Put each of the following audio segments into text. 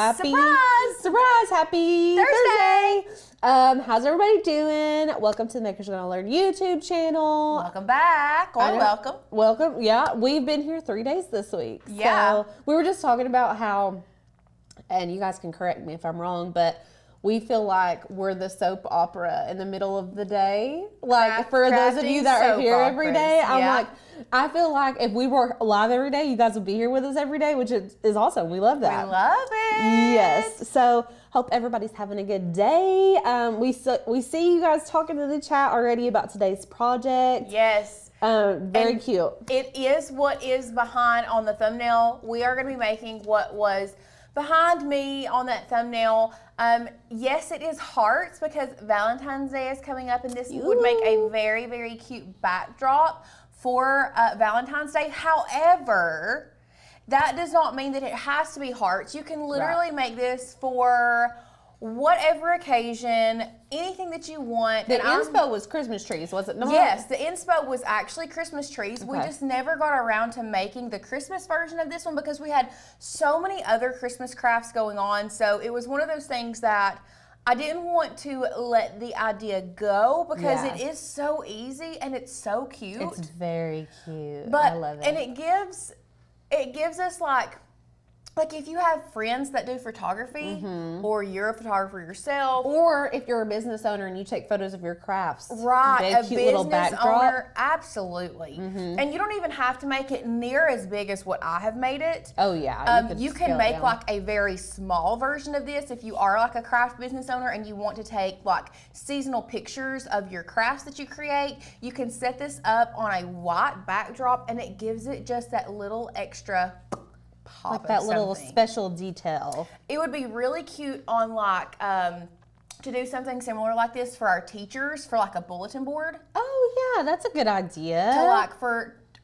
Happy Surprise! Happy Thursday! How's everybody doing? Welcome to the Makers Gonna Learn YouTube channel. Welcome back, or welcome. Welcome. Yeah, we've been here 3 days this week. Yeah. So we were just talking about how, and you guys can correct me if I'm wrong, but we feel like we're the soap opera in the middle of the day. Like, for those of you that are here every day, I'm like, I feel like if we were live every day, you guys would be here with us every day, which is awesome. We love that. We love it. Yes. So hope everybody's having a good day. We see you guys talking to the chat already about today's project. Yes. Very cute. It is what is behind on the thumbnail. We are going to be making what was behind me on that thumbnail. Yes, it is hearts because Valentine's Day is coming up, and this would make a very, very cute backdrop for Valentine's Day. However, that does not mean that it has to be hearts. You can literally make this for whatever occasion, anything that you want. The inspo was Christmas trees, was it not? Yes, the inspo was actually Christmas trees. Okay. We just never got around to making the Christmas version of this one because we had so many other Christmas crafts going on. So it was one of those things that I didn't want to let the idea go because it is so easy and it's so cute. It's very cute. But, I love it. And it gives us like if you have friends that do photography, or you're a photographer yourself, or if you're a business owner and you take photos of your crafts, right? A cute little business backdrop. owner, absolutely. And you don't even have to make it near as big as what I have made it. Oh yeah, you can make like a very small version of this if you are like a craft business owner and you want to take like seasonal pictures of your crafts that you create. You can set this up on a white backdrop, and it gives it just that little extra pop, like that little something. special detail. It would be really cute on like to do something similar like this for our teachers, for like a bulletin board. Oh yeah, that's a good idea. To like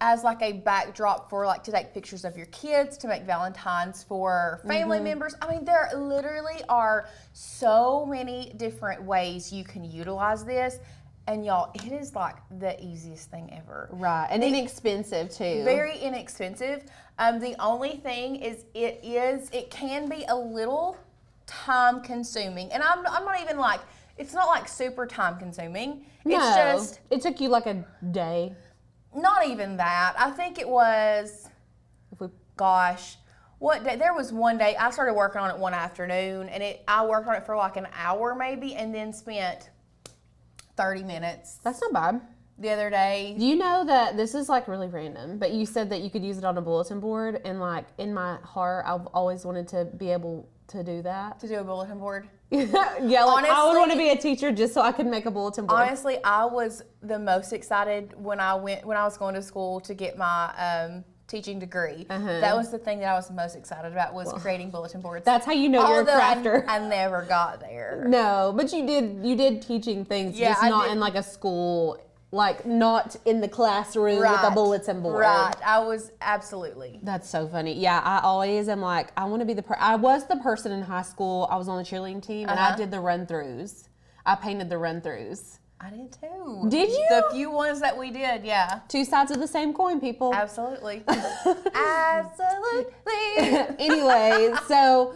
as like a backdrop for like to take pictures of your kids, to make Valentines for family members. I mean, there literally are so many different ways you can utilize this. And y'all, it is like the easiest thing ever. Right, and inexpensive too. Very inexpensive. The only thing is it can be a little time consuming. And I'm not even like, it's not like super time consuming. No, it's just. It took you like a day. Not even that. I think it was, what day? There was one day, I started working on it one afternoon, and I worked on it for like an hour maybe, and then spent 30 minutes. That's not bad. The other day. Do you know that this is like really random, but you said that you could use it on a bulletin board, and like in my heart, I've always wanted to be able to do that. To do a bulletin board? Yeah, like honestly, I would want to be a teacher just so I could make a bulletin board. Honestly, I was the most excited when I was going to school to get my teaching degree. That was the thing that I was most excited about, was creating bulletin boards. That's how you know you're a crafter. I never got there. No, but you did teaching things, just not in like a school, like not in the classroom with a bulletin board. Right, I was absolutely. That's so funny. Yeah, I always am like, I want to be I was the person in high school, I was on the cheerleading team, and I did the run-throughs. I painted the run-throughs. I did too. Did you? The few ones that we did, yeah. Two sides of the same coin, people. Absolutely. Absolutely. Anyway, so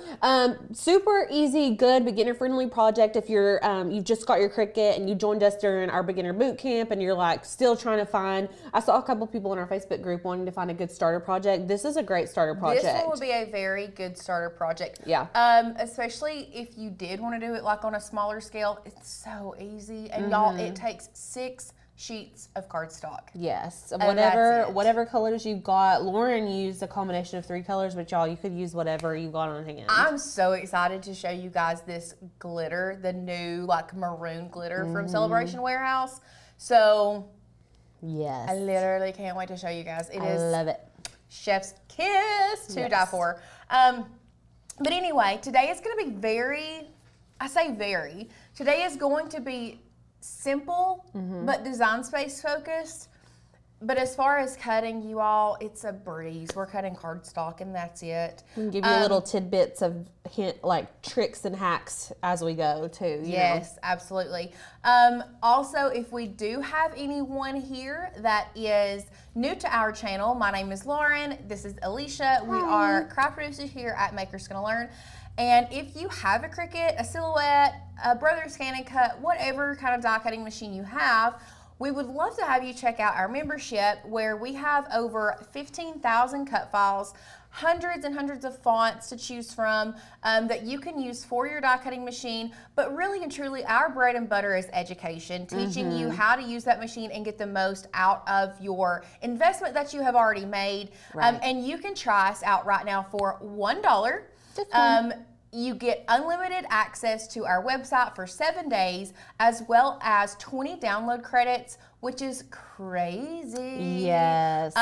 super easy, good, beginner-friendly project. If you're you've just got your Cricut and you joined us during our beginner boot camp and you're like still trying to find, I saw a couple people in our Facebook group wanting to find a good starter project. This is a great starter project. This one would be a very good starter project. Yeah. Especially if you did want to do it like on a smaller scale. It's so easy, and y'all, it takes 6 sheets of cardstock. Yes, And whatever colors you got. Lauren used a combination of 3 colors, but y'all, you could use whatever you got on hand. I'm so excited to show you guys this glitter, the new like maroon glitter from Celebration Warehouse. So yes, I literally can't wait to show you guys. I love it. Chef's kiss to die for. But anyway, today is going to be today is going to be simple, but design space focused. But as far as cutting, you all, it's a breeze. We're cutting cardstock, and that's it. We can give you little tidbits of like tricks and hacks as we go too. Yes, absolutely. Also, if we do have anyone here that is new to our channel, my name is Lauren. This is Alicia. We are craft producers here at Makers Gonna Learn. And if you have a Cricut, a Silhouette, a Brother Scan and Cut, whatever kind of die cutting machine you have, we would love to have you check out our membership where we have over 15,000 cut files, hundreds and hundreds of fonts to choose from that you can use for your die cutting machine. But really and truly, our bread and butter is education, teaching you how to use that machine and get the most out of your investment that you have already made. Right. And you can try us out right now for $1. Just one. You get unlimited access to our website for 7 days, as well as 20 download credits, which is crazy. Yes.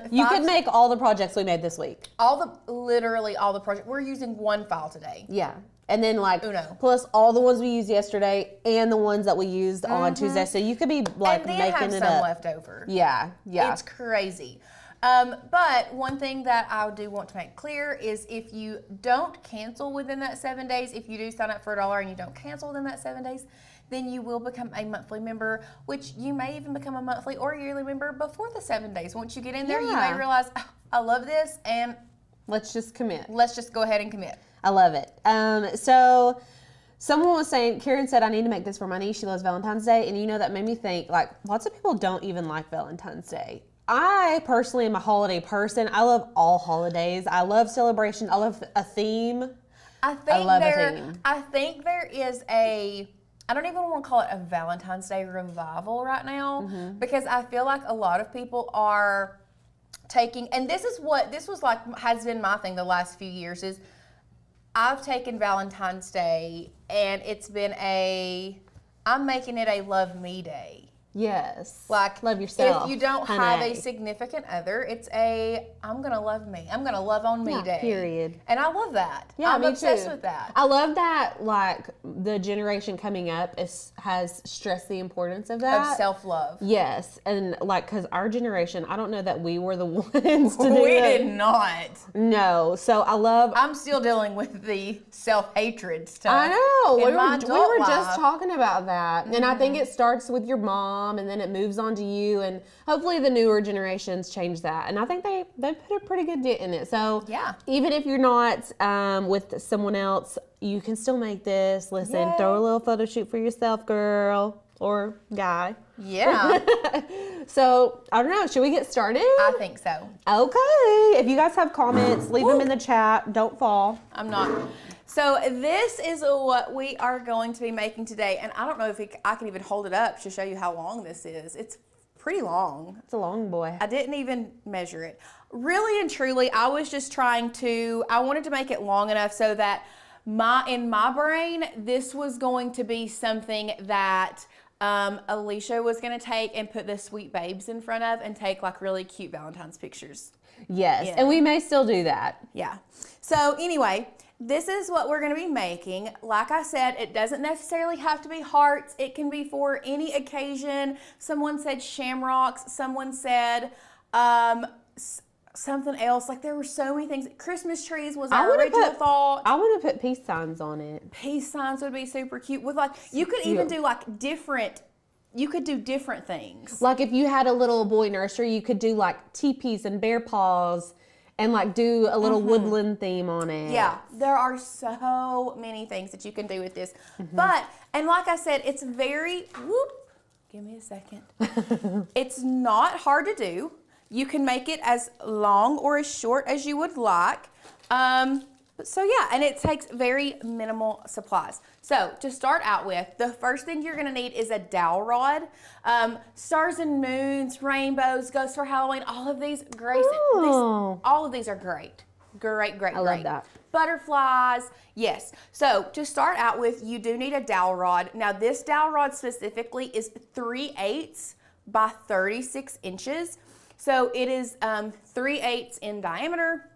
You could make all the projects we made this week. Literally all the projects. We're using one file today. Yeah. And then like Uno. plus all the ones we used yesterday and the ones that we used on Tuesday. So you could be like and then making have it some up. left over. Yeah. Yeah. It's crazy. But one thing that I do want to make clear is if you don't cancel within that 7 days, if you do sign up for $1 and you don't cancel within that 7 days, then you will become a monthly member, which you may even become a monthly or yearly member before the 7 days. Once you get in there, you may realize, oh, I love this, and let's just commit. Let's just go ahead and commit. I love it. So someone was saying, Karen said, I need to make this for my niece. She loves Valentine's Day. And you know, that made me think, like, lots of people don't even like Valentine's Day. I personally am a holiday person. I love all holidays. I love celebration. I love a theme. I think there is I don't even want to call it a Valentine's Day revival right now, because I feel like a lot of people are taking, and this has been my thing the last few years, is I've taken Valentine's Day and it's been I'm making it a love me day. Yes. Like, love yourself. If you don't have a significant other, it's I'm going to love me. I'm going to love on me day. Period. And I love that. Yeah, I'm obsessed with that. I love that, like, the generation coming up has stressed the importance of that. Of self-love. Yes. And, like, because our generation, I don't know that we were the ones to do it. We did not. No. So I'm still dealing with the self-hatred stuff. I know. We were life. just talking about that. And I think it starts with your mom, and then it moves on to you, and hopefully the newer generations change that. And I think they put a pretty good dent in it. So yeah, even if you're not with someone else, you can still make this. Listen, throw a little photo shoot for yourself, girl or guy. Yeah. So I don't know. Should we get started? I think so. Okay. If you guys have comments, leave them in the chat. Don't fall. I'm not. So this is what we are going to be making today. And I don't know if I can even hold it up to show you how long this is. It's pretty long. It's a long boy. I didn't even measure it. Really and truly, I was just I wanted to make it long enough so that in my brain, this was going to be something that Alicia was going to take and put the sweet babes in front of and take like really cute Valentine's pictures. Yes. Yeah. And we may still do that. Yeah. So anyway, this is what we're going to be making. Like I said, it doesn't necessarily have to be hearts. It can be for any occasion. Someone said shamrocks. Someone said something else. Like there were so many things. Christmas trees was our original thought. I want to put peace signs on it. Peace signs would be super cute. With like, you could even do like different. You could do different things. Like if you had a little boy nursery, you could do like teepees and bear paws. And like do a little woodland theme on it. Yeah, there are so many things that you can do with this. But, and like I said, it's very, give me a second. It's not hard to do. You can make it as long or as short as you would like. So yeah, and it takes very minimal supplies. So to start out with, the first thing you're gonna need is a dowel rod. Stars and moons, rainbows, ghosts for Halloween, all of these, all of these are great. Great. I love that. Butterflies, yes. So to start out with, you do need a dowel rod. Now this dowel rod specifically is 3/8 by 36 inches. So it is 3/8 in diameter.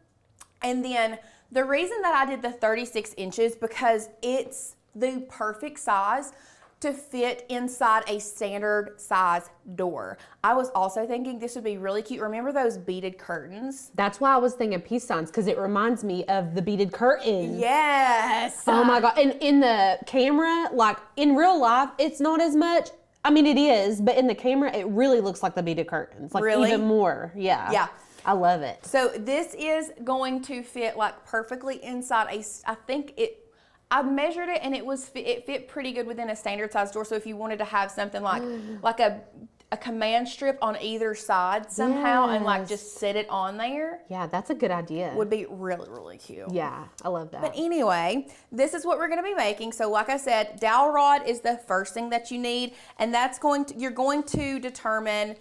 And then the reason that I did the 36 inches because it's the perfect size to fit inside a standard size door. I was also thinking this would be really cute. Remember those beaded curtains? That's why I was thinking peace signs, because it reminds me of the beaded curtains. Yes. Oh my God. And in the camera, like in real life, it's not as much. I mean, it is, but in the camera, it really looks like the beaded curtains. Like really? Even more. Yeah. Yeah. I love it. So this is going to fit like perfectly inside I measured it and it fit pretty good within a standard size door. So if you wanted to have something like a command strip on either side somehow and like just sit it on there. Yeah, that's a good idea. Would be really, really cute. Yeah, I love that. But anyway, this is what we're going to be making. So like I said, dowel rod is the first thing that you need, and you're going to determine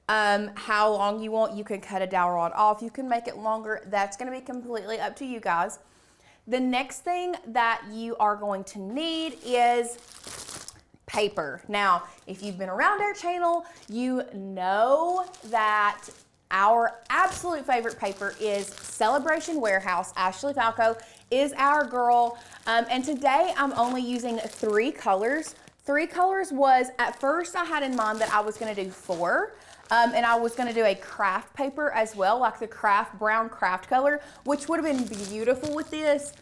how long you want. You can cut a dowel rod off. You can make it longer. That's going to be completely up to you guys. The next thing that you are going to need is paper. Now, if you've been around our channel, you know that our absolute favorite paper is Celebration Warehouse. Ashley Falco is our girl. And today I'm only using 3 colors. 3 colors was, at first I had in mind that I was gonna do 4. And I was gonna do a craft paper as well, like the brown craft color, which would have been beautiful with this.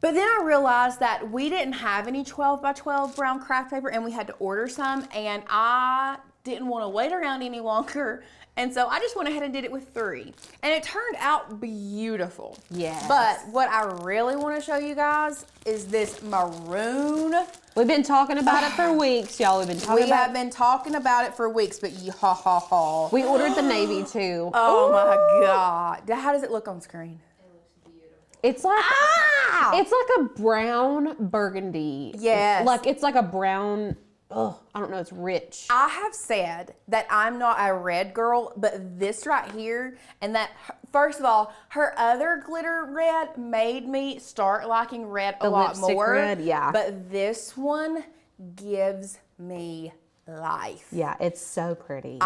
But then I realized that we didn't have any 12 by 12 brown craft paper and we had to order some, and I didn't want to wait around any longer. And so I just went ahead and did it with 3. And it turned out beautiful. Yes. But what I really want to show you guys is this maroon. We've been talking about it for weeks, y'all. We have been talking about it for weeks, but we ordered the navy too. Oh my God. How does it look on screen? It's like it's like a brown burgundy. Yes. Like it's like a brown, I don't know, it's rich. I have said that I'm not a red girl, but this right here, and that, first of all, her other glitter red made me start liking red a lot more. Red, yeah. But this one gives me life. Yeah, it's so pretty.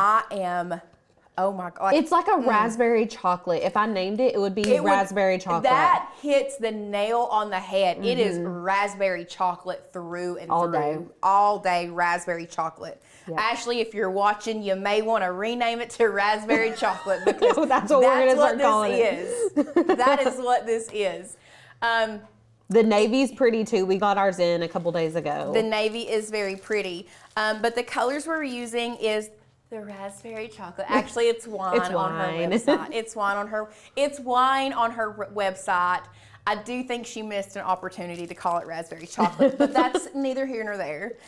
Oh my God. It's like a raspberry chocolate. If I named it, it would be raspberry chocolate. That hits the nail on the head. Mm-hmm. It is raspberry chocolate through and all through. Day. All day raspberry chocolate. Yep. Ashley, if you're watching, you may want to rename it to raspberry chocolate because that's what we're going to start calling it. That is what this is. The navy's pretty too. We got ours in a couple days ago. The navy is very pretty. But the colors we're using is the raspberry chocolate. Actually, it's wine, on her website. It's wine on her website. I do think she missed an opportunity to call it raspberry chocolate, but that's neither here nor there.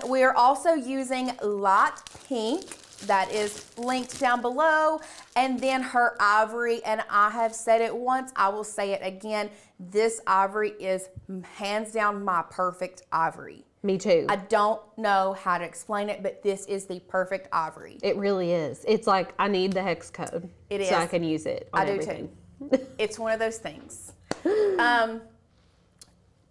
We are also using light pink. That is linked down below. And then her ivory, and I have said it once, I will say it again. This ivory is hands down my perfect ivory. Me too. I don't know how to explain it, but this is the perfect ivory. It really is. It's like I need the hex code so I can use it on everything. Do too. It's one of those things.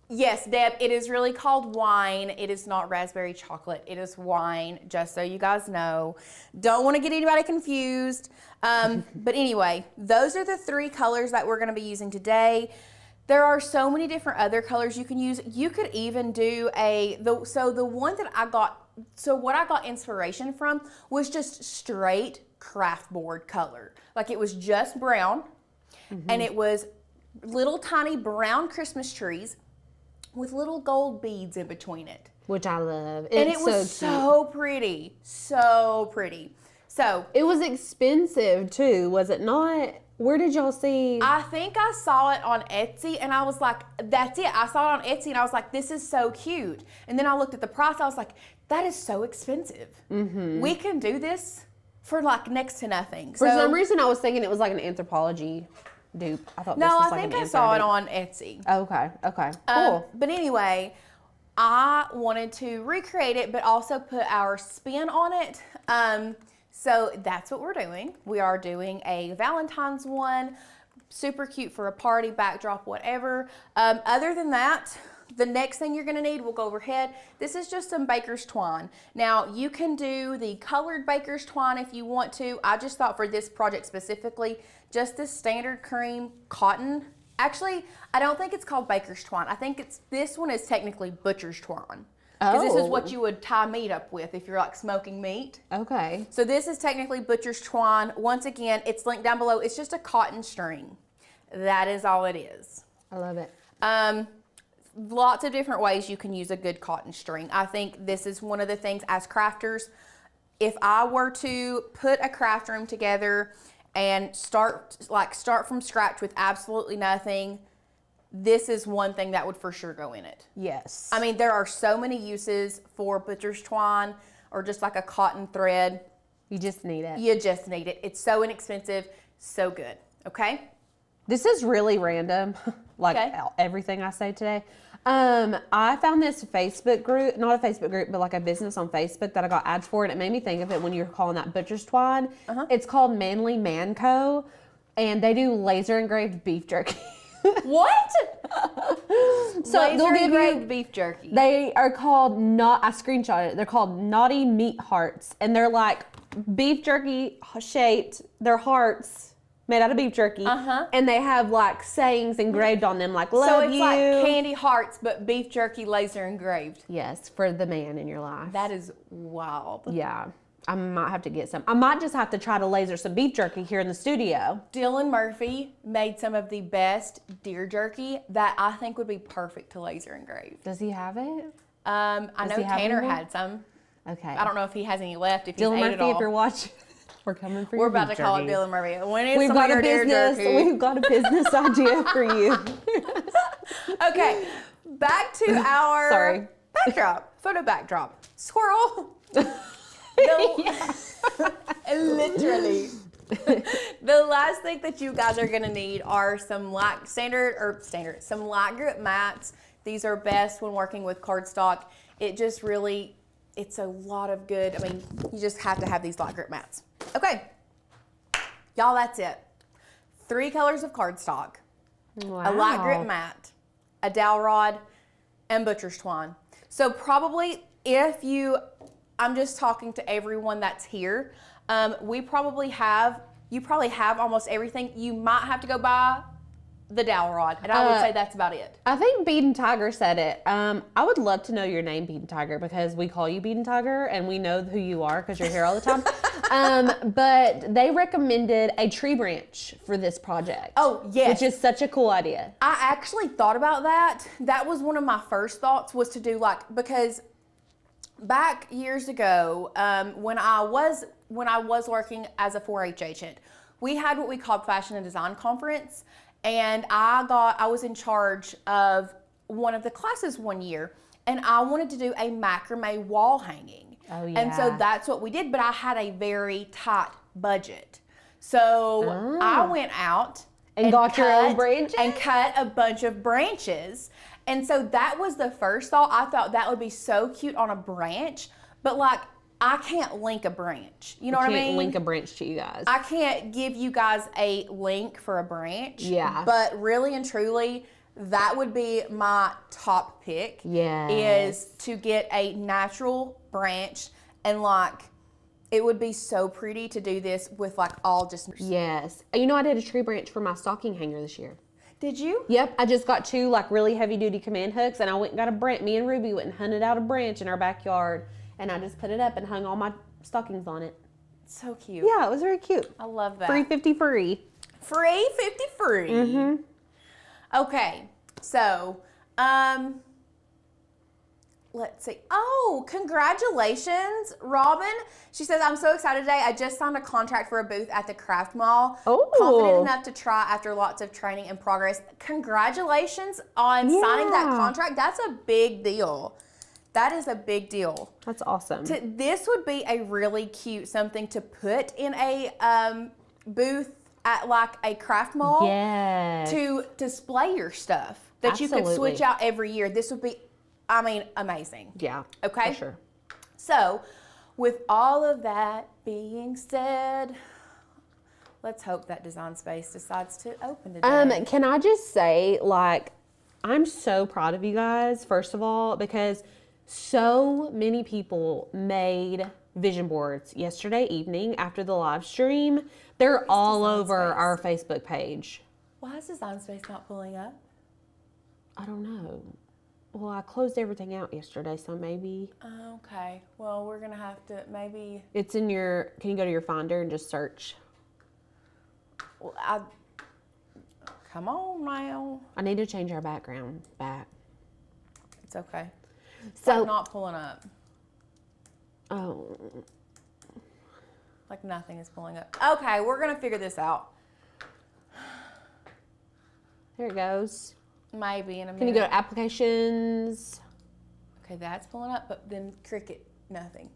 Yes, Deb, it is really called wine. It is not raspberry chocolate. It is wine, just so you guys know. Don't want to get anybody confused. But anyway, those are the 3 colors that we're going to be using today. There are so many different other colors you can use. You could even do what I got inspiration from was just straight craft board color. Like it was just brown, and it was little tiny brown Christmas trees with little gold beads in between it. Which I love. And it was so pretty. So pretty. So it was expensive too, was it not? Where did y'all see? I think I saw it on Etsy and I was like, that's it. I saw it on Etsy and I was like, this is so cute. And then I looked at the price. I was like, that is so expensive. Mm-hmm. We can do this for like next to nothing. For some reason, I was thinking it was like an Anthropologie dupe. I thought this was like an I saw it on Etsy. Okay. Cool. But anyway, I wanted to recreate it, but also put our spin on it. So that's what we're doing. We are doing a Valentine's one, super cute for a party, backdrop, whatever. Other than that, the next thing you're gonna need, we'll go overhead. This is just some baker's twine. Now you can do the colored baker's twine if you want to. I just thought for this project specifically, just this standard cream cotton. Actually, I don't think it's called baker's twine. I think this one is technically butcher's twine. Because this is what you would tie meat up with if you're like smoking meat. Okay. So this is technically butcher's twine. Once again, it's linked down below. It's just a cotton string. That is all it is. I love it. Lots of different ways you can use a good cotton string. I think this is one of the things as crafters, if I were to put a craft room together, and start from scratch with absolutely nothing, this is one thing that would for sure go in it. Yes. I mean, there are so many uses for butcher's twine or just like a cotton thread. You just need it. You just need it. It's so inexpensive, so good. Okay? This is really random, like everything I say today. I found this Facebook group, not a Facebook group, but like a business on Facebook that I got ads for, and it made me think of it when you're calling that butcher's twine. It's called Manly Man Co., and they do laser engraved beef jerky. What? So laser engraved beef jerky. They are called I screenshot it. They're called Naughty Meat Hearts, and they're like beef jerky shaped. They're hearts made out of beef jerky, and they have like sayings engraved on them, like "love you." So it's like candy hearts, but beef jerky laser engraved. Yes, for the man in your life. That is wild. Yeah, I might have to get some. I might just have to try to laser some beef jerky here in the studio. Dylan Murphy made some of the best deer jerky that I think would be perfect to laser engrave. Does he have it? I know Tanner had some. Okay. I don't know if he has any left. If he's Dylan ate Murphy, it all. if you're watching. We're coming for you. We're about to call it Dylan Murphy. When is We've got a business. We've got a business idea for you. Okay, back to our backdrop, photo backdrop. Squirrel. Literally. The last thing that you guys are gonna need are some some light grip mats. These are best when working with cardstock. It just really, it's a lot of good. I mean, you just have to have these light grip mats. Okay, y'all, that's it. 3 colors of cardstock, a light grip mat, a dowel rod, and butcher's twine. So probably I'm just talking to everyone that's here. You probably have almost everything. You might have to go buy the dowel rod, and I would say that's about it. I think Beaten Tiger said it. I would love to know your name, Beaten Tiger, because we call you Beaten Tiger, and we know who you are because you're here all the time. But they recommended a tree branch for this project. Oh, yes. Which is such a cool idea. I actually thought about that. That was one of my first thoughts, was to do because back years ago, when I was working as a 4-H agent, we had what we called Fashion and Design Conference, and I was in charge of one of the classes one year, and I wanted to do a macrame wall hanging. Oh, yeah. And so that's what we did, but I had a very tight budget. So I went out and got your own branches? And cut a bunch of branches. And so that was the first thought. I thought that would be so cute on a branch, but like, I can't link a branch. You know what I mean? I can't link a branch to you guys. I can't give you guys a link for a branch. Yeah. But really and truly, that would be my top pick. Yes. Is to get a natural branch, and like, it would be so pretty to do this with like all just. Yes. You know, I did a tree branch for my stocking hanger this year. Did you? Yep. I just got 2 like really heavy duty command hooks, and I went and got a branch. Me and Ruby went and hunted out a branch in our backyard, and I just put it up and hung all my stockings on it. So cute. Yeah, it was very cute. I love that. $3.50 free. Free, 50 free. Mm-hmm. Okay, so let's see. Oh, congratulations, Robin. She says, I'm so excited today. I just signed a contract for a booth at the Craft Mall. Oh. Confident enough to try after lots of training and progress. Congratulations on signing that contract. That's a big deal. That is a big deal. That's awesome. This would be a really cute something to put in a booth at like a craft mall. Yes. To display your stuff that you could switch out every year. This would be, I mean, amazing. Yeah. Okay. For sure. So, with all of that being said, let's hope that Design Space decides to open today. Can I just say, like, I'm so proud of you guys, first of all, because so many people made vision boards yesterday evening after the live stream. They're all over our Facebook page. Why is Design Space not pulling up? I don't know. Well, I closed everything out yesterday, so maybe. Okay. Well, we're going to have to maybe. It's in your, can you go to your Finder and just search? Well, come on now. I need to change our background back. It's okay. It's So like not pulling up. Oh. Like nothing is pulling up. Okay, we're gonna figure this out. There it goes. Maybe in a minute. Can you go to applications? Okay, that's pulling up, but then Cricut, nothing.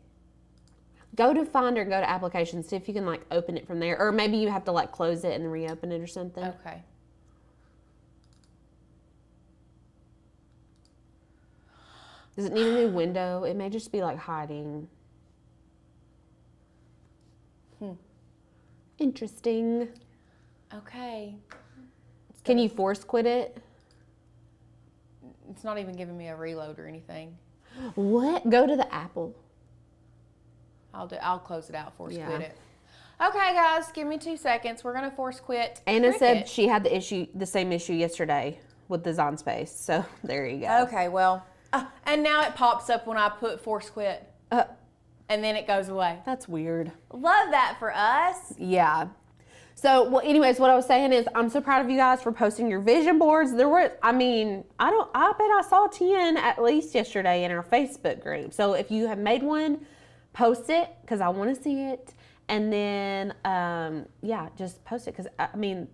Go to Finder and go to applications. See if you can like open it from there. Or maybe you have to like close it and then reopen it or something. Okay. Does it need a new window? It may just be like hiding. Interesting. Okay. Can you force quit it? It's not even giving me a reload or anything. What? Go to the Apple. I'll close it out, force quit it. Okay, guys, give me 2 seconds. We're gonna force quit. Anna said she had the same issue yesterday with Design Space. So there you go. Okay, well, and now it pops up when I put force quit. And then it goes away. That's weird. Love that for us. Yeah. So, well, anyways, what I was saying is I'm so proud of you guys for posting your vision boards. There were, I bet I saw 10 at least yesterday in our Facebook group. So if you have made one, post it because I want to see it. And then, just post it because,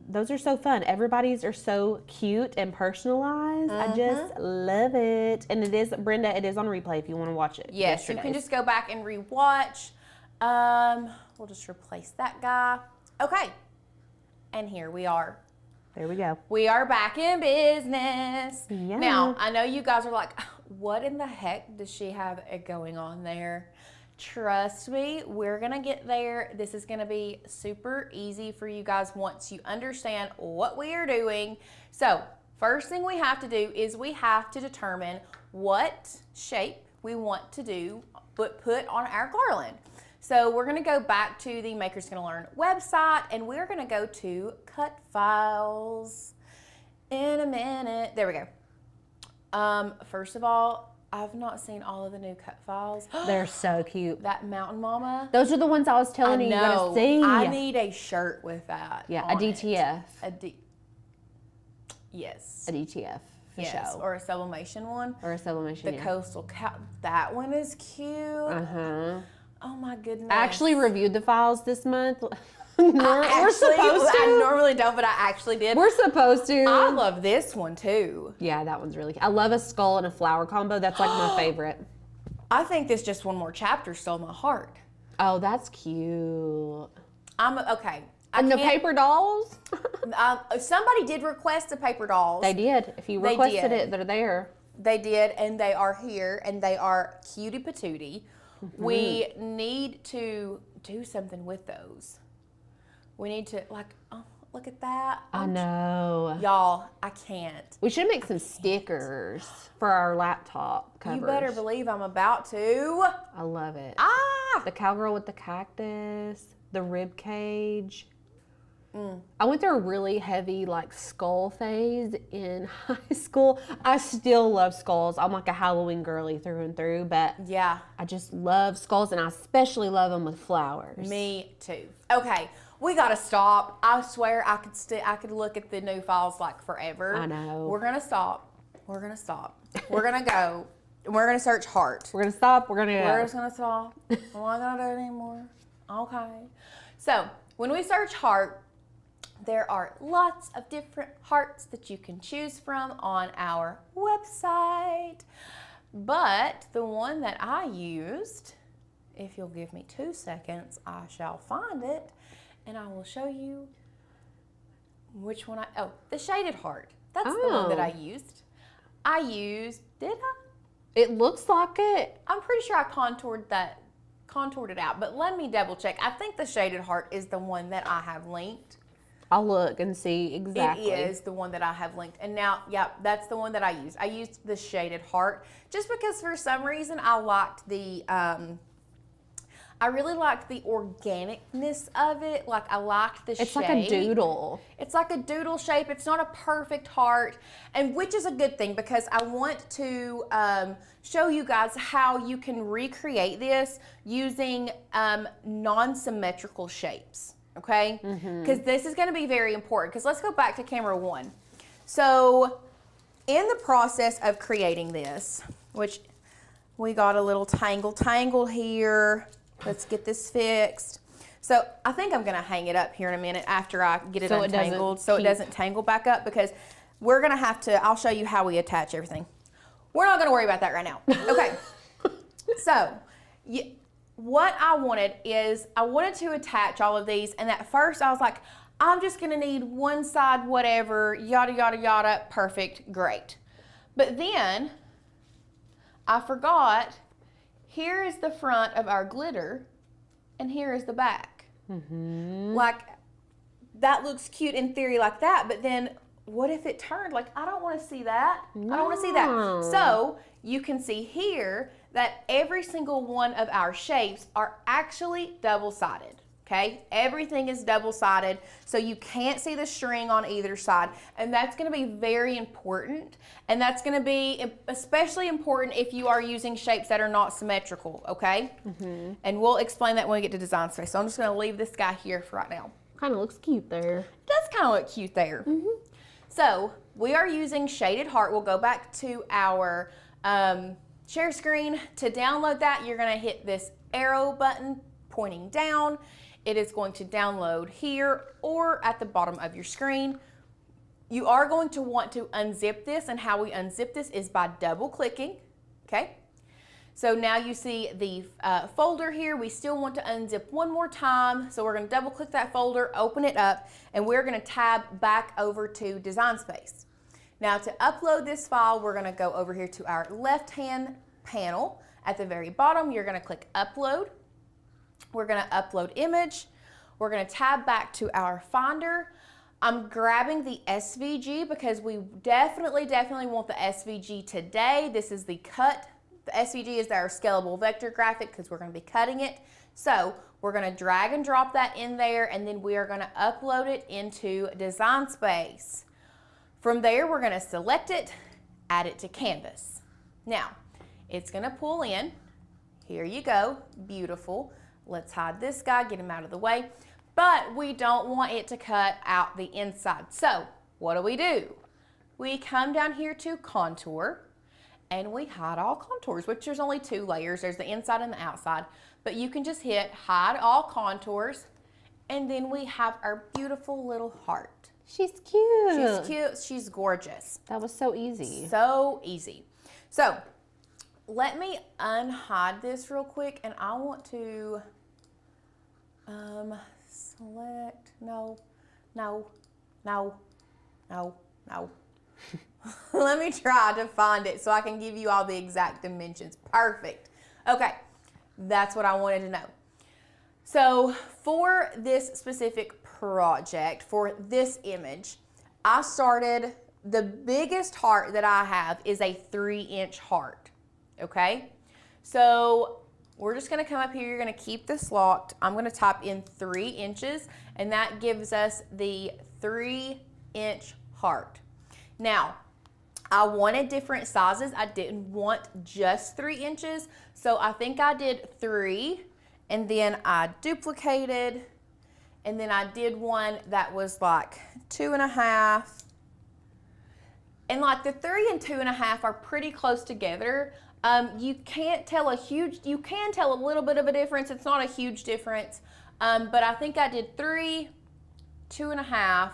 those are so fun. Everybody's are so cute and personalized. I just love it. And it is, Brenda, it is on replay if you want to watch it. Yes, you can just go back and rewatch. We'll just replace that guy. Okay. And here we are. There we go. We are back in business. Yeah. Now, I know you guys are like, what in the heck does she have going on there? Trust me, we're gonna get there. This is gonna be super easy for you guys once you understand what we are doing. So, first thing we have to do is we have to determine what shape we want to do, but put on our garland. So we're gonna go back to the Makers Gonna Learn website and we're gonna go to cut files in a minute. There we go. First of all, I've not seen all of the new cut files. They're so cute. That Mountain Mama. Those are the ones I was telling you to see. I need a shirt with that. Yeah, a DTF. Yes. A DTF. For yes, sure. or a sublimation one. Or a sublimation. The Coastal Cow. That one is cute. Oh my goodness. I actually reviewed the files this month. We're supposed to. I normally don't, but I actually did. We're supposed to. I love this one too. Yeah, that one's really cute. I love a skull and a flower combo. That's like my favorite. I think this just one more chapter stole my heart. Oh, that's cute. Okay. And the paper dolls? Somebody did request the paper dolls. They did. If you requested it, they're there. They did, and they are here, and they are cutie patootie. We need to do something with those. We need to, look at that. I know. Y'all, I can't. We should make some stickers for our laptop covers. You better believe I'm about to. I love it. Ah! The cowgirl with the cactus, the rib cage. I went through a really heavy skull phase in high school. I still love skulls. I'm like a Halloween girly through and through, but yeah, I just love skulls, and I especially love them with flowers. Me too. Okay, we gotta stop. I swear I could look at the new files forever. I know. We're gonna stop. We're gonna stop. We're gonna go. We're gonna search heart. We're gonna stop. We're gonna go. We're just gonna stop. I'm not gonna do it anymore. Okay. So when we search heart, there are lots of different hearts that you can choose from on our website. But the one that I used, if you'll give me 2 seconds, I shall find it and I will show you which one the shaded heart. That's the one that I used. Did I? It looks like it. I'm pretty sure I contoured it out, but let me double check. I think the shaded heart is the one that I have linked. I'll look and see exactly. It is the one that I have linked. And now, that's the one that I used. I used the shaded heart just because for some reason I liked I really liked the organicness of it. I liked the shape. It's like a doodle. It's like a doodle shape. It's not a perfect heart, and which is a good thing because I want to show you guys how you can recreate this using non-symmetrical shapes. Okay, because this is going to be very important. Because let's go back to camera 1. So in the process of creating this, which we got a little tangle here. Let's get this fixed. So I think I'm gonna hang it up here in a minute after I get it untangled so it doesn't tangle back up, because we're gonna have to, I'll show you how we attach everything. We're not gonna worry about that right now. Okay, so what I wanted is I wanted to attach all of these, and at first I was like, I'm just gonna need one side, whatever, yada, yada, yada, perfect, great. But then I forgot, here is the front of our glitter and here is the back. Like, that looks cute in theory like that, but then what if it turned? Like, I don't want to see that. No. I don't want to see that. So you can see here that every single one of our shapes are actually double-sided. Okay, everything is double-sided, so you can't see the string on either side, and that's going to be very important, and that's going to be especially important if you are using shapes that are not symmetrical, okay? And we'll explain that when we get to design space. So I'm just going to leave this guy here for right now. Kind of looks cute there. It does kind of look cute there. So we are using Shaded Heart. We'll go back to our share screen. To download that, you're going to hit this arrow button pointing down. It is going to download here or at the bottom of your screen. You are going to want to unzip this, and how we unzip this is by double clicking, okay? So now you see the folder here. We still want to unzip one more time, so we're gonna double click that folder, open it up, and we're gonna tab back over to Design Space. Now to upload this file, we're gonna go over here to our left-hand panel. At the very bottom, you're gonna click Upload. We're gonna upload image. We're gonna tab back to our Finder. I'm grabbing the SVG because we definitely want the SVG today. This is the cut. The SVG is our scalable vector graphic because we're gonna be cutting it. So we're gonna drag and drop that in there, and then we are gonna upload it into Design Space. From there, we're gonna select it, add it to Canvas. Now, it's gonna pull in. Here you go, beautiful. Let's hide this guy, get him out of the way. But we don't want it to cut out the inside. So what do? We come down here to Contour, and we hide all contours, which there's only 2 layers. There's the inside and the outside. But you can just hit Hide All Contours, and then we have our beautiful little heart. She's cute. She's cute, she's gorgeous. That was so easy. So easy. So let me unhide this real quick, and I want to select, no. Let me try to find it so I can give you all the exact dimensions. Perfect. Okay, that's what I wanted to know. So for this specific project, for this image, I started, the biggest heart that I have is a 3-inch heart. Okay, so we're just gonna come up here, you're gonna keep this locked. I'm gonna type in 3 inches, and that gives us the 3-inch heart. Now, I wanted different sizes. I didn't want just 3 inches, so I think I did 3, and then I duplicated, and then I did one that was like 2.5, and like the 3 and 2.5 are pretty close together. You can't tell you can tell a little bit of a difference. It's not a huge difference, but I think I did 3, 2.5.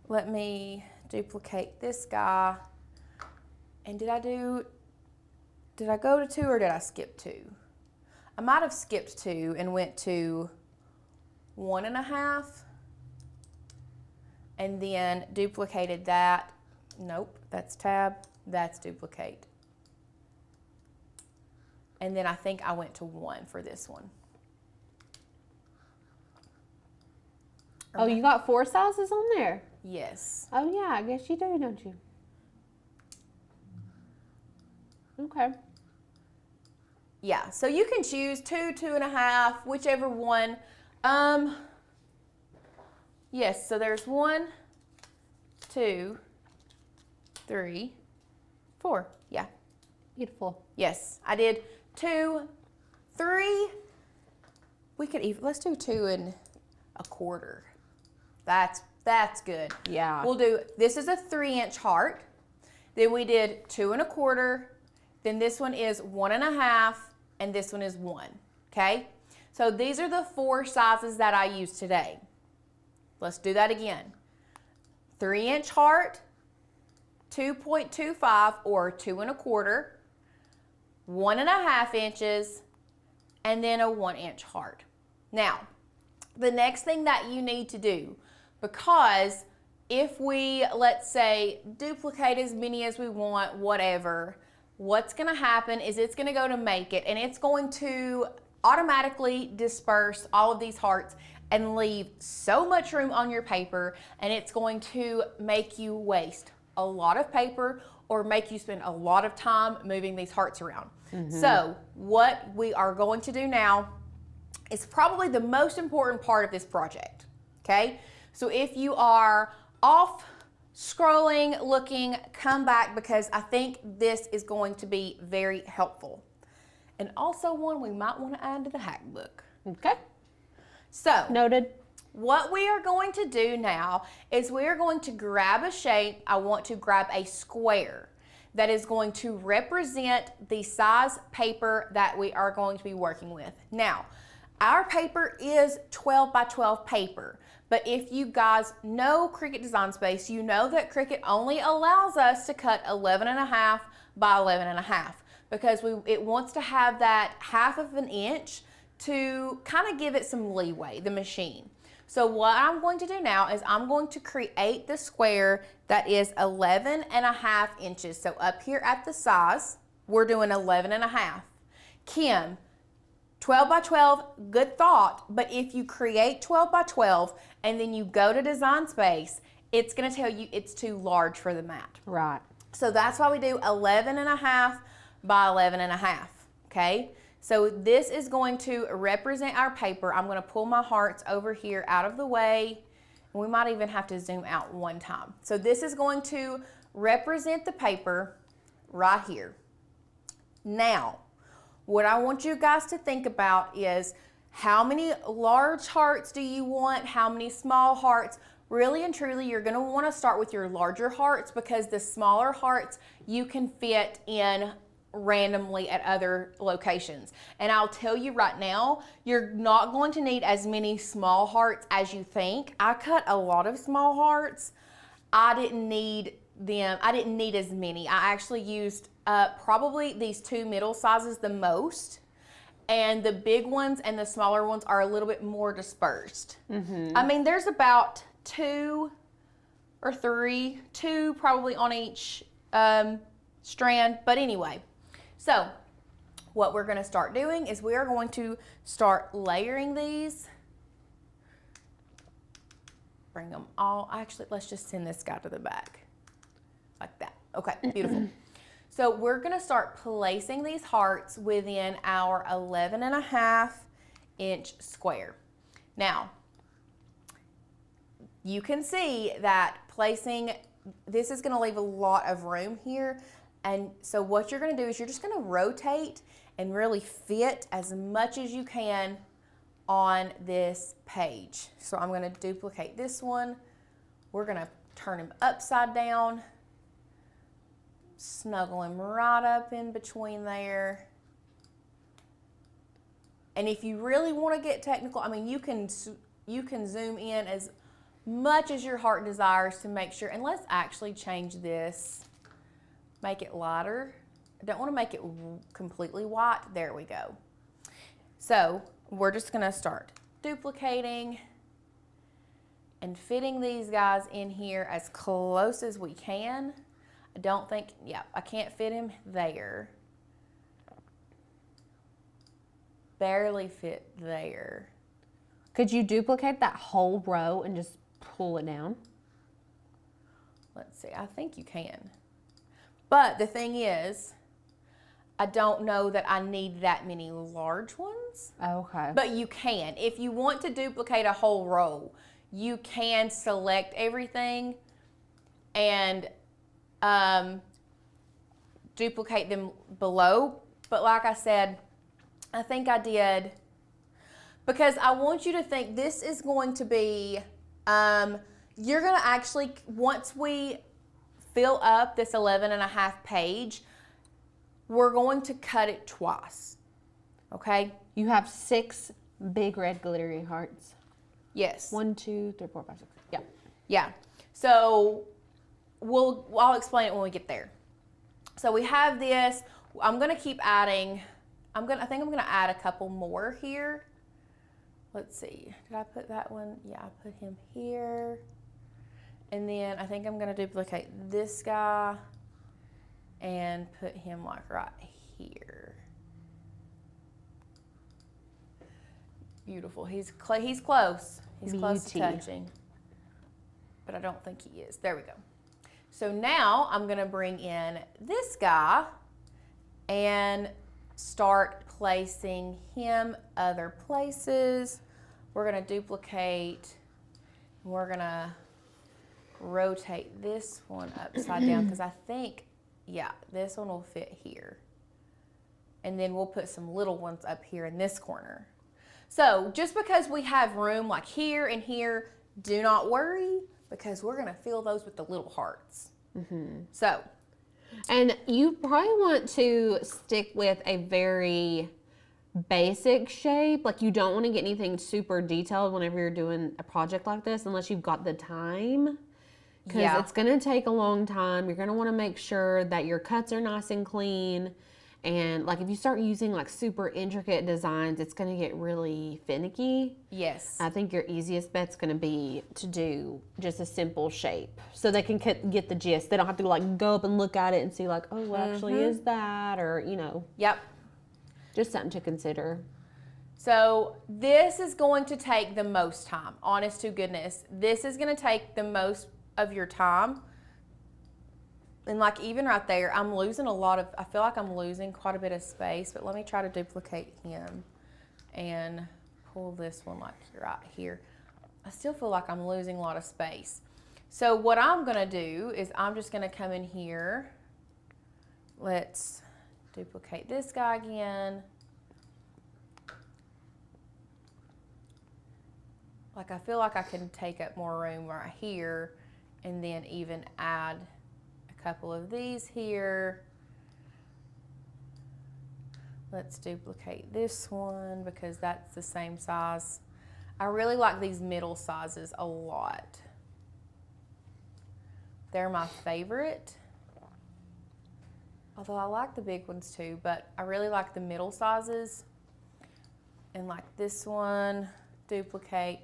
Let me duplicate this guy. And did I go to 2 or did I skip 2? I might have skipped 2 and went to 1.5 and then duplicated that. Nope, that's tab, that's duplicate. And then I think I went to 1 for this one. Oh, you got 4 sizes on there? Yes. Oh yeah, I guess you do, don't you? Okay. Yeah, so you can choose 2, 2.5, whichever one. Yes, so there's 1, 2, 3, 4. Yeah. Beautiful. Yes, I did 2, 3. We could even, let's do 2.25. That's good. Yeah. We'll do, this is a 3-inch heart. Then we did 2.25. Then this one is 1.5, and this one is 1. Okay. So these are the 4 sizes that I use today. Let's do that again. 3-inch heart, 2.25 or 2 1/4, 1.5 inches, and then a 1-inch heart. Now, the next thing that you need to do, because if we, let's say, duplicate as many as we want, whatever, what's gonna happen is it's gonna go to make it, and it's going to automatically disperse all of these hearts and leave so much room on your paper, and it's going to make you waste a lot of paper or make you spend a lot of time moving these hearts around. So what we are going to do now is probably the most important part of this project, okay? So if you are off scrolling, looking, come back, because I think this is going to be very helpful. And also one we might want to add to the hack book. Okay. So, noted. What we are going to do now is we are going to grab a shape. I want to grab a square that is going to represent the size paper that we are going to be working with. Now, our paper is 12 by 12 paper, but if you guys know Cricut Design Space, you know that Cricut only allows us to cut 11.5 by 11.5 because it wants to have that 1/2 inch to kind of give it some leeway, the machine. So what I'm going to do now is I'm going to create the square that is 11.5 inches. So up here at the size, we're doing 11.5. Kim, 12 by 12, good thought, but if you create 12 by 12 and then you go to Design Space, it's gonna tell you it's too large for the mat. Right. So that's why we do 11.5 by 11.5, okay? So this is going to represent our paper. I'm gonna pull my hearts over here out of the way. And we might even have to zoom out one time. So this is going to represent the paper right here. Now, what I want you guys to think about is how many large hearts do you want? How many small hearts? Really and truly, you're gonna wanna start with your larger hearts because the smaller hearts you can fit in randomly at other locations. And I'll tell you right now, you're not going to need as many small hearts as you think. I cut a lot of small hearts. I didn't need them. I didn't need as many. I actually used probably these 2 middle sizes the most. And the big ones and the smaller ones are a little bit more dispersed. I mean, there's about 2 or 3, 2 probably on each strand. But anyway, so what we're going to start doing is we are going to start layering these. Bring them all. Actually, let's just send this guy to the back. Like that. Okay, beautiful. So we're going to start placing these hearts within our 11.5 inch square. Now, you can see that placing, this is going to leave a lot of room here. And so what you're going to do is you're just going to rotate and really fit as much as you can on this page. So I'm going to duplicate this one. We're going to turn him upside down. Snuggle him right up in between there. And if you really want to get technical, I mean, you can zoom in as much as your heart desires to make sure. And let's actually change this, make it lighter. I don't want to make it completely white. There we go. So we're just going to start duplicating and fitting these guys in here as close as we can. I don't think, yeah, I can't fit him there. Barely fit there. Could you duplicate that whole row and just pull it down? Let's see, I think you can. But the thing is, I don't know that I need that many large ones. Okay. But you can. If you want to duplicate a whole row, you can select everything and duplicate them below. But like I said, I think I did, because I want you to think this is going to be, you're going to actually, once we fill up this 11.5 page, we're going to cut it twice, okay? You have 6 Big red glittery hearts. Yes. 1, 2, 3, 4, 5, 6. Yeah. Yeah. So I'll explain it when we get there. So we have this. I'm gonna keep adding. I think I'm gonna add a couple more here. Let's see. Did I put that one? Yeah, I put him here. And then I think I'm gonna duplicate this guy and put him like right here. Beautiful. He's close. He's close to touching, but I don't think he is. There we go. So now I'm gonna bring in this guy and start placing him other places. We're gonna duplicate. We're gonna rotate this one upside down because I think, yeah, this one will fit here. And then we'll put some little ones up here in this corner. So just because we have room like here and here, do not worry because we're gonna fill those with the little hearts. So. And you probably want to stick with a very basic shape. Like you don't want to get anything super detailed whenever you're doing a project like this unless you've got the time. Because it's going to take a long time. You're going to want to make sure that your cuts are nice and clean. And like if you start using like super intricate designs, it's going to get really finicky. Yes. I think your easiest bet's going to be to do just a simple shape so they can get the gist. They don't have to like go up and look at it and see like, oh, what actually is that? Or, you know. Yep. Just something to consider. So this is going to take the most time, honest to goodness. This is going to take the most of your time. And like even right there, I'm losing I feel like I'm losing quite a bit of space, but let me try to duplicate him and pull this one like right here. I still feel like I'm losing a lot of space. So what I'm gonna do is I'm just gonna come in here. Let's duplicate this guy again. Like I feel like I can take up more room right here and then even add couple of these here. Let's duplicate this one because that's the same size. I really like these middle sizes a lot. They're my favorite. Although I like the big ones too, but I really like the middle sizes. And like this one, duplicate.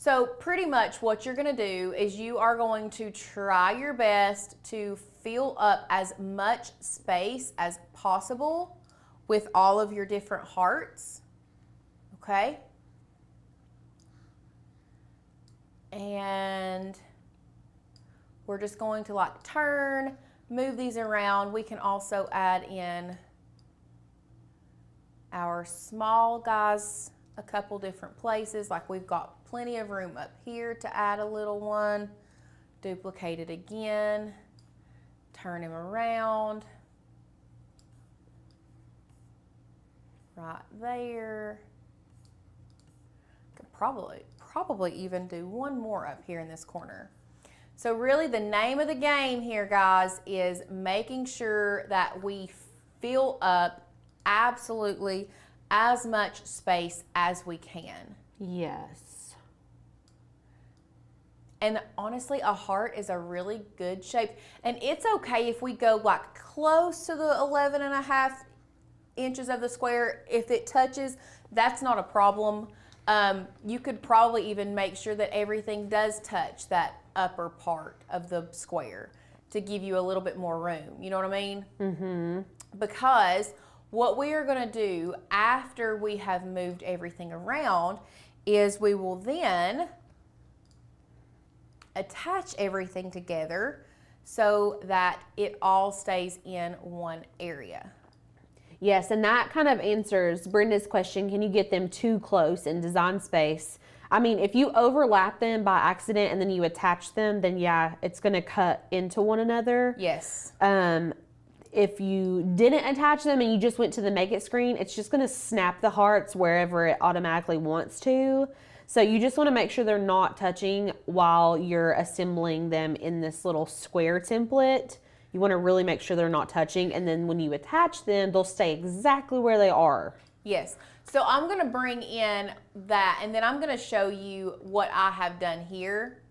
So pretty much what you're gonna do is you are going to try your best to fill up as much space as possible with all of your different hearts, okay? And we're just going to like turn, move these around. We can also add in our small guys a couple different places. Like we've got plenty of room up here to add a little one. Duplicate it again, turn him around, right there. Could probably even do one more up here in this corner. So really the name of the game here, guys, is making sure that we fill up absolutely as much space as we can. Yes. And honestly, a heart is a really good shape. And it's okay if we go like close to the 11.5 inches of the square. If it touches, that's not a problem. You could probably even make sure that everything does touch that upper part of the square to give you a little bit more room. You know what I mean? Mm-hmm. Because what we are going to do after we have moved everything around is we will then attach everything together so that it all stays in one area. Yes, and that kind of answers Brenda's question, can you get them too close in design space? I mean, if you overlap them by accident and then you attach them, then yeah, it's going to cut into one another. Yes. If you didn't attach them and you just went to the make it screen, it's just going to snap the hearts wherever it automatically wants to. So you just want to make sure they're not touching while you're assembling them in this little square template. You want to really make sure they're not touching, and then when you attach them, they'll stay exactly where they are. Yes. So I'm going to bring in that, and then I'm going to show you what I have done here.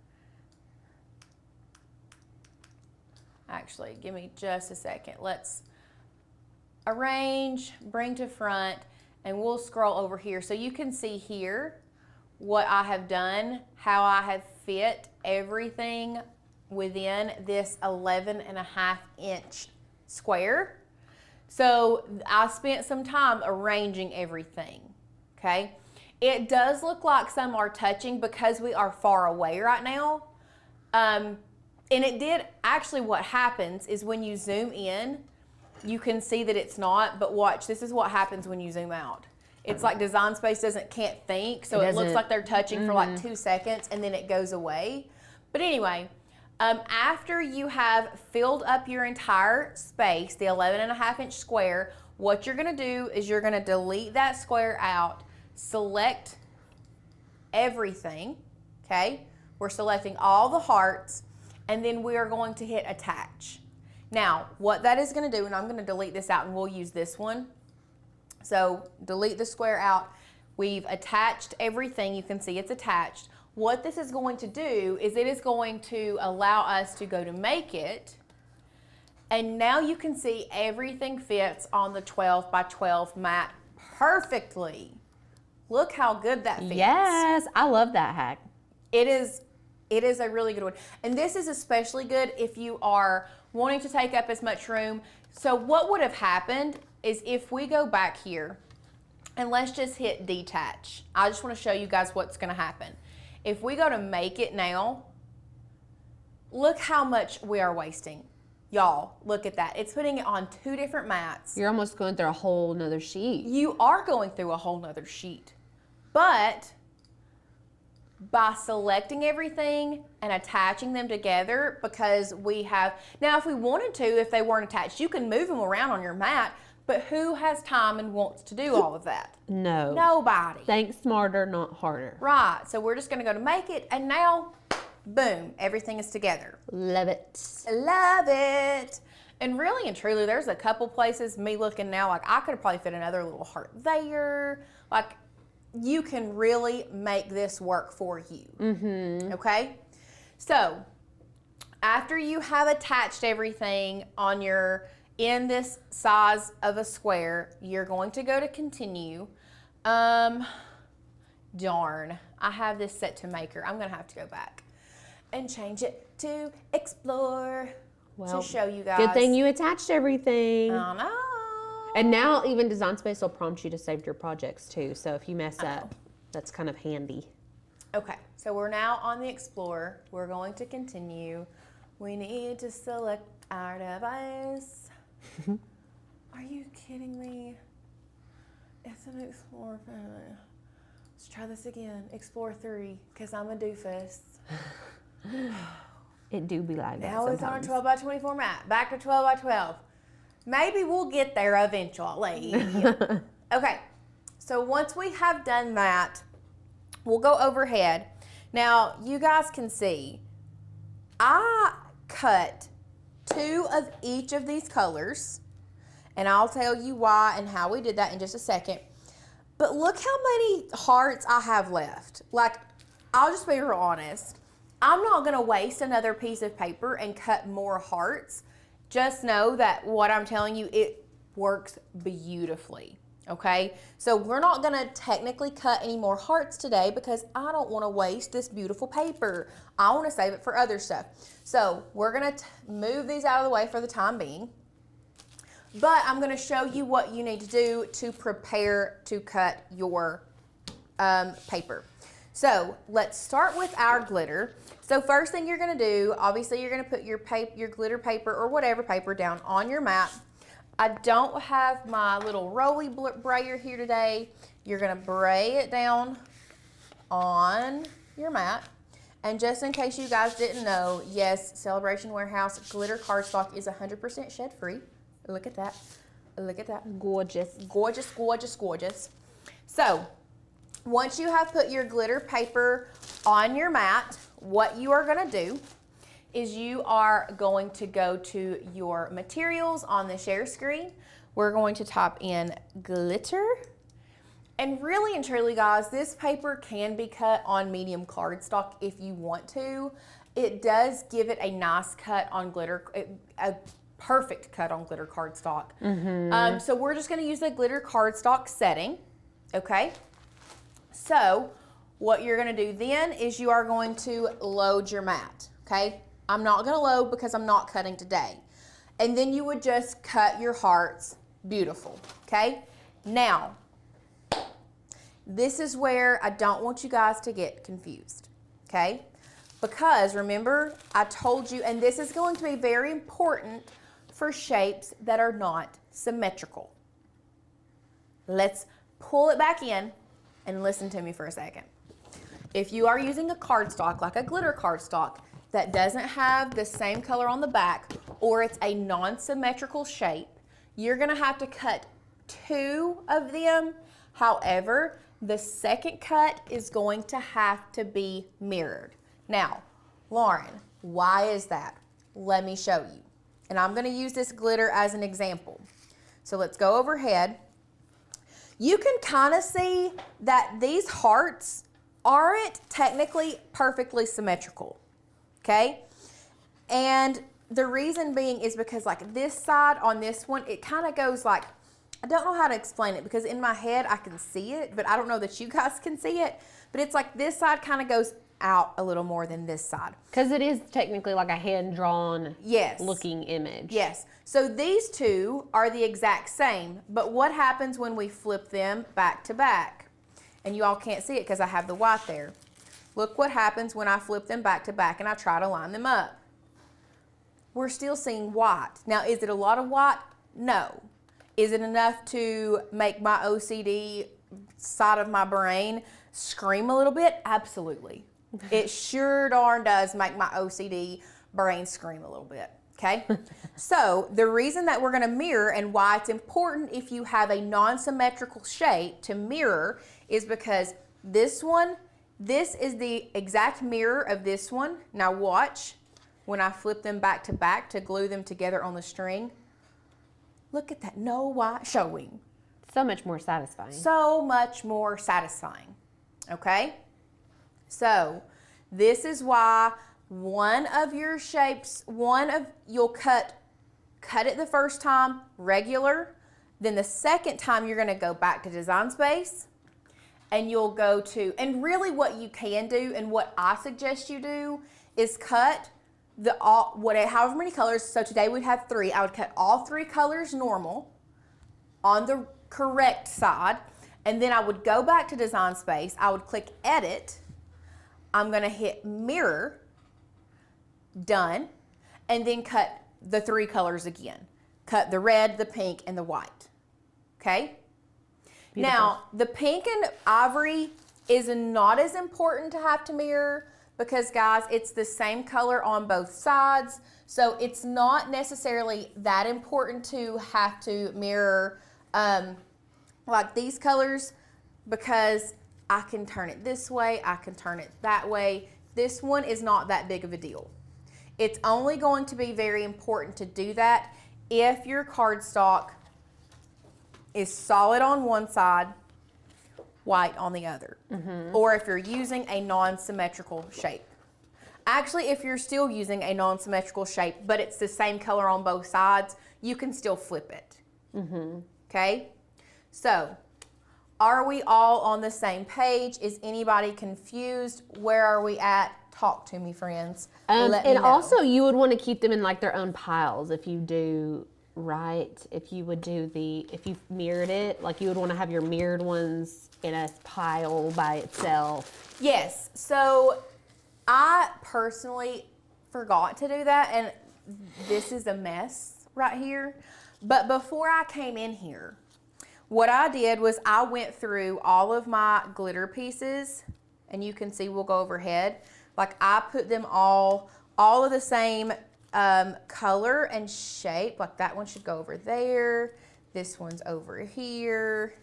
Actually, give me just a second. Let's arrange, bring to front, and we'll scroll over here. So you can see here what I have done, how I have fit everything within this 11.5-inch square. So I spent some time arranging everything, okay? It does look like some are touching because we are far away right now. And it did, actually what happens is when you zoom in, you can see that it's not, but watch, this is what happens when you zoom out. It's like Design Space can't think, so it looks like they're touching for like 2 seconds and then it goes away. But anyway, after you have filled up your entire space, the 11.5-inch square, what you're gonna do is you're gonna delete that square out, select everything, okay? We're selecting all the hearts, and then we are going to hit attach. Now, what that is gonna do, and I'm gonna delete this out and we'll use this one. So delete the square out. We've attached everything. You can see it's attached. What this is going to do is it is going to allow us to go to make it. And now you can see everything fits on the 12 by 12 mat perfectly. Look how good that fits. Yes, I love that hack. It is a really good one. And this is especially good if you are wanting to take up as much room. So what would have happened is if we go back here and let's just hit detach. I just want to show you guys what's going to happen. If we go to make it now, look how much we are wasting. Y'all, look at that. It's putting it on 2 different mats. You're almost going through a whole nother sheet. You are going through a whole nother sheet. But by selecting everything and attaching them together, because we have, now if we wanted to, if they weren't attached, you can move them around on your mat, but who has time and wants to do all of that? No. Nobody. Think smarter, not harder. Right, so we're just gonna go to make it, and now, boom, everything is together. Love it. Love it. And really and truly, there's a couple places, me looking now, like I could have probably fit another little heart there. Like, you can really make this work for you, okay? So, after you have attached everything on in this size of a square, you're going to go to continue. Darn, I have this set to maker. I'm gonna have to go back and change it to explore to show you guys. Good thing you attached everything. I know. And now even Design Space will prompt you to save your projects too. So if you mess up, that's kind of handy. Okay, so we're now on the Explorer. We're going to continue. We need to select our device. Are you kidding me? It's an Explorer. Let's try this again. Explorer 3, because I'm a doofus. It do be like that now sometimes. It's on a 12 by 24 mat. Back to 12 by 12. Maybe we'll get there eventually. Okay, so once we have done that, we'll go overhead. Now, you guys can see, I cut 2 of each of these colors, and I'll tell you why and how we did that in just a second. But look how many hearts I have left. Like, I'll just be real honest. I'm not gonna waste another piece of paper and cut more hearts. Just know that what I'm telling you, it works beautifully, okay? So we're not gonna technically cut any more hearts today because I don't wanna waste this beautiful paper. I wanna save it for other stuff. So we're gonna move these out of the way for the time being, but I'm gonna show you what you need to do to prepare to cut your paper. So let's start with our glitter. So first thing you're gonna do, obviously you're gonna put your glitter paper or whatever paper down on your mat. I don't have my little roly brayer here today. You're gonna bray it down on your mat. And just in case you guys didn't know, yes, Celebration Warehouse glitter cardstock is 100% shed free. Look at that, look at that. Gorgeous. Gorgeous, gorgeous, gorgeous. So, once you have put your glitter paper on your mat, what you are gonna do is you are going to go to your materials on the share screen. We're going to type in glitter, And really and truly, guys, this paper can be cut on medium cardstock if you want to. It does give it a nice cut on glitter, a perfect cut on glitter cardstock. So we're just going to use the glitter cardstock setting, okay? So what you're going to do then is you are going to load your mat, okay? I'm not going to load because I'm not cutting today. And then you would just cut your hearts beautiful, okay? Now, this is where I don't want you guys to get confused, okay? Because remember, I told you, and this is going to be very important for shapes that are not symmetrical. Let's pull it back in and listen to me for a second. If you are using a cardstock, like a glitter cardstock, that doesn't have the same color on the back, or it's a non-symmetrical shape, you're gonna have to cut 2 of them. However, the second cut is going to have to be mirrored. Now, Lauren, why is that? Let me show you. And I'm gonna use this glitter as an example. So let's go overhead. You can kind of see that these hearts aren't technically perfectly symmetrical, okay? And the reason being is because like this side on this one, it kind of goes like, I don't know how to explain it because in my head I can see it, but I don't know that you guys can see it. But it's like this side kind of goes out a little more than this side. Because it is technically like a hand-drawn looking image. Yes. So these two are the exact same, but what happens when we flip them back to back? And you all can't see it because I have the white there. Look what happens when I flip them back to back and I try to line them up. We're still seeing white. Now, is it a lot of white? No. Is it enough to make my OCD side of my brain scream a little bit? Absolutely. It sure darn does make my OCD brain scream a little bit, okay? So the reason that we're gonna mirror and why it's important if you have a non-symmetrical shape to mirror is because this one, this is the exact mirror of this one. Now watch, when I flip them back to glue them together on the string, look at that, no white showing. So much more satisfying. So much more satisfying, okay? So this is why one of your shapes, you'll cut it the first time regular, then the second time you're gonna go back to Design Space and you'll go to, and really what you can do and what I suggest you do is cut however many colors. So today we'd have 3. I would cut all 3 colors normal on the correct side, and then I would go back to Design Space. I would click Edit. I'm gonna hit Mirror, done, and then cut the 3 colors again. Cut the red, the pink, and the white, okay? Beautiful. Now, the pink and ivory is not as important to have to mirror because, guys, it's the same color on both sides, so it's not necessarily that important to have to mirror like these colors because I can turn it this way, I can turn it that way. This one is not that big of a deal. It's only going to be very important to do that if your cardstock is solid on one side, white on the other, or if you're using a non-symmetrical shape. Actually, if you're still using a non-symmetrical shape, but it's the same color on both sides, you can still flip it, okay? So, are we all on the same page? Is anybody confused? Where are we at? Talk to me, friends. Let me know. Also, you would want to keep them in like their own piles if you do, right? If you mirrored it, like you would want to have your mirrored ones in a pile by itself. Yes. So I personally forgot to do that, and this is a mess right here. But before I came in here, what I did was I went through all of my glitter pieces, and you can see we'll go overhead. Like I put them all of the same color and shape. Like that one should go over there. This one's over here.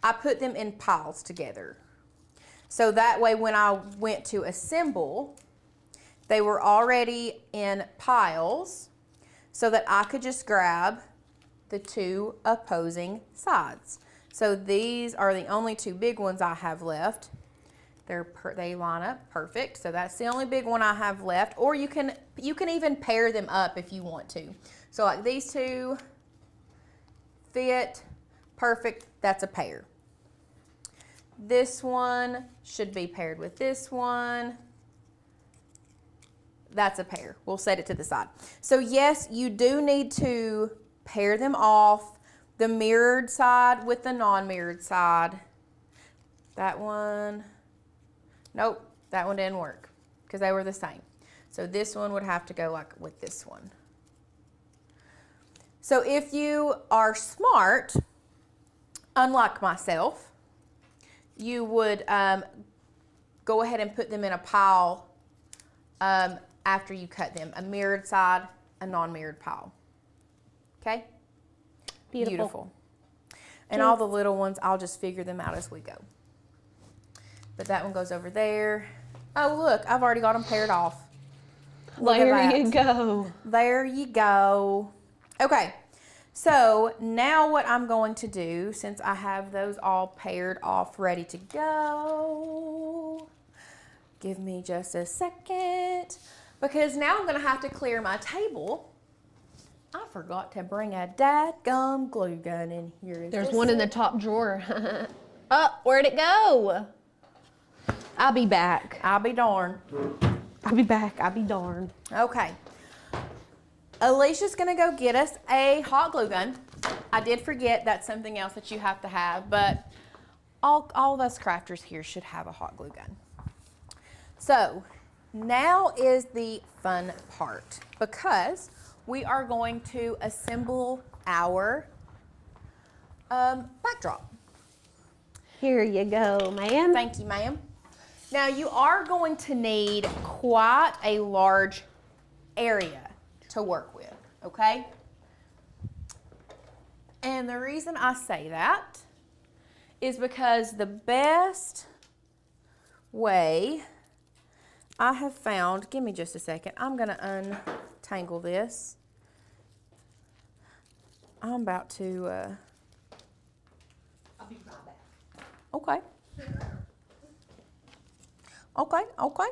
I put them in piles together. So that way when I went to assemble, they were already in piles so that I could just grab the 2 opposing sides. So these are the only two big ones I have left. They line up perfect. So that's the only big one I have left. Or you can even pair them up if you want to. So like these two fit perfect. That's a pair. This one should be paired with this one. That's a pair. We'll set it to the side. So yes, you do need to pair them off, the mirrored side with the non-mirrored side. That one, nope, that one didn't work because they were the same. So this one would have to go like with this one. So if you are smart, unlike myself, you would go ahead and put them in a pile after you cut them. A mirrored side, a non-mirrored pile. Okay? Beautiful. And all the little ones, I'll just figure them out as we go. But that one goes over there. Oh, look, I've already got them paired off. There you go. There you go. Okay, so now what I'm going to do, since I have those all paired off, ready to go, give me just a second, because now I'm gonna have to clear my table. I forgot to bring a dadgum glue gun in here. There's one in the top drawer. Oh, where'd it go? I'll be back. I'll be darned. I'll be back. I'll be darned. Okay. Alicia's gonna go get us a hot glue gun. I did forget that's something else that you have to have, but all of us crafters here should have a hot glue gun. So now is the fun part, because we are going to assemble our backdrop. Here you go, ma'am. Thank you, ma'am. Now you are going to need quite a large area to work with, okay? And the reason I say that is because the best way I have found, give me just a second, I'm gonna untangle this. I'm about to, I'll be right back. Okay. Okay, okay.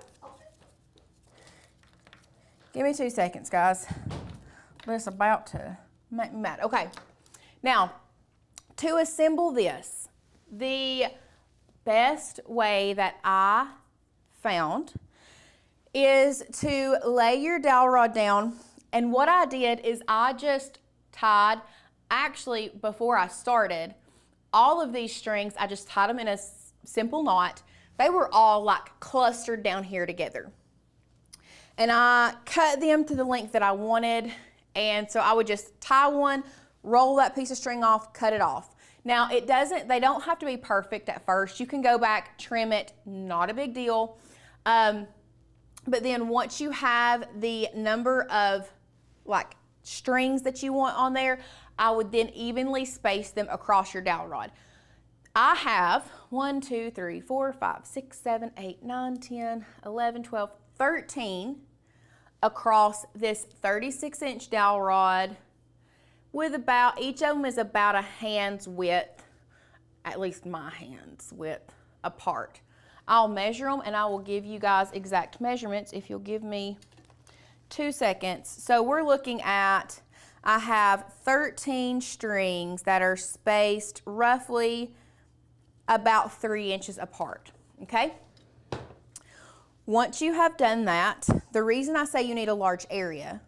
Give me 2 seconds, guys. It's about to make me mad. Okay, now, to assemble this, the best way that I found is to lay your dowel rod down. And what I did is I just tied, actually before I started, all of these strings, I just tied them in a simple knot. They were all like clustered down here together. And I cut them to the length that I wanted. And so I would just tie one, roll that piece of string off, cut it off. Now they don't have to be perfect at first. You can go back, trim it, not a big deal. But then once you have the number of like strings that you want on there, I would then evenly space them across your dowel rod. I have 1, 2, 3, 4, 5, 6, 7, 8, 9, 10, 11, 12, 13 across this 36-inch dowel rod with about, each of them is about a hand's width, at least my hand's width apart. I'll measure them and I will give you guys exact measurements if you'll give me 2 seconds. So we're looking at, I have 13 strings that are spaced roughly about 3 inches apart, okay? Once you have done that, the reason I say you need a large area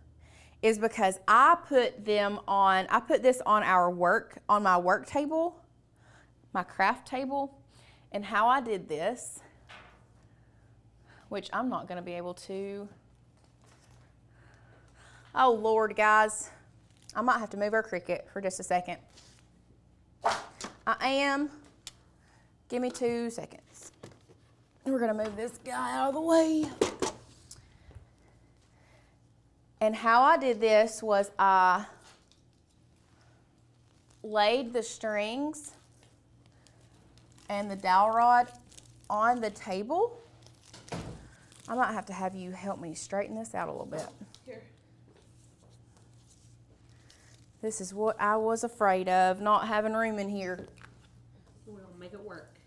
is because I put this on my work table, my craft table, and how I did this, which I'm not gonna be able to, oh Lord, guys, I might have to move our Cricut for just a second. Give me 2 seconds. We're gonna move this guy out of the way. And how I did this was I laid the strings and the dowel rod on the table. I might have to have you help me straighten this out a little bit. Here. This is what I was afraid of, not having room in here. make it work.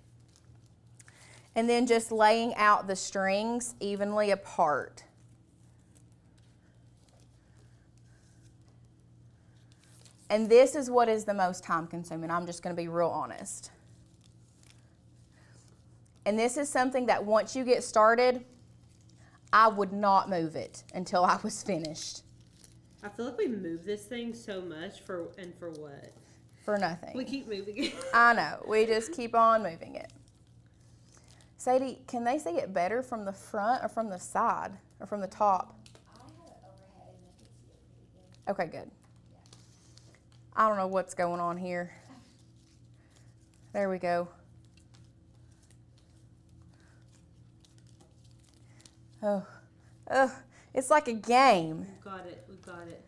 And then just laying out the strings evenly apart. And this is what is the most time consuming. I'm just going to be real honest. And this is something that once you get started, I would not move it until I was finished. I feel like we move this thing so much for what? For nothing. We keep moving it. I know. We just keep on moving it. Sadie, can they see it better from the front or from the side or from the top? I have it overhead and they can see it pretty good. Okay, good. I don't know what's going on here. There we go. Oh, it's like a game. We've got it. We've got it.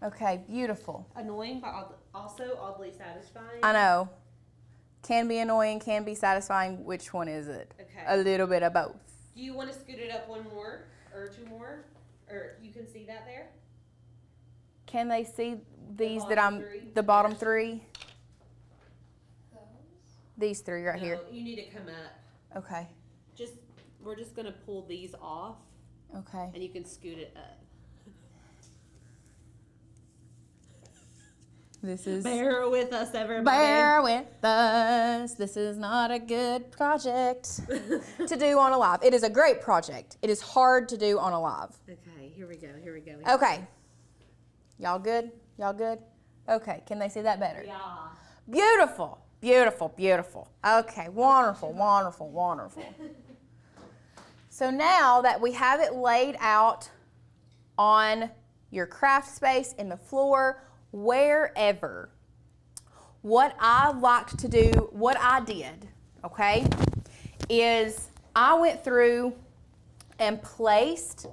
Okay, beautiful. Annoying, but also oddly satisfying. I know. Can be annoying, can be satisfying. Which one is it? Okay. A little bit of both. Do you want to scoot it up one more or two more? Or you can see that there? Can they see these the bottom three? Those? These three right here. You need to come up. Okay. We're just gonna pull these off. Okay. And you can scoot it up. This is. Bear with us, everybody. Bear with us. This is not a good project to do on a live. It is a great project. It is hard to do on a live. Okay, here we go. Okay. Y'all good? Y'all good? Okay. Can they see that better? Yeah. Beautiful. Beautiful. Beautiful. Okay. Wonderful. Wonderful. Wonderful. So now that we have it laid out on your craft space, in the floor, wherever, what I like to do, what I did, okay, is I went through and placed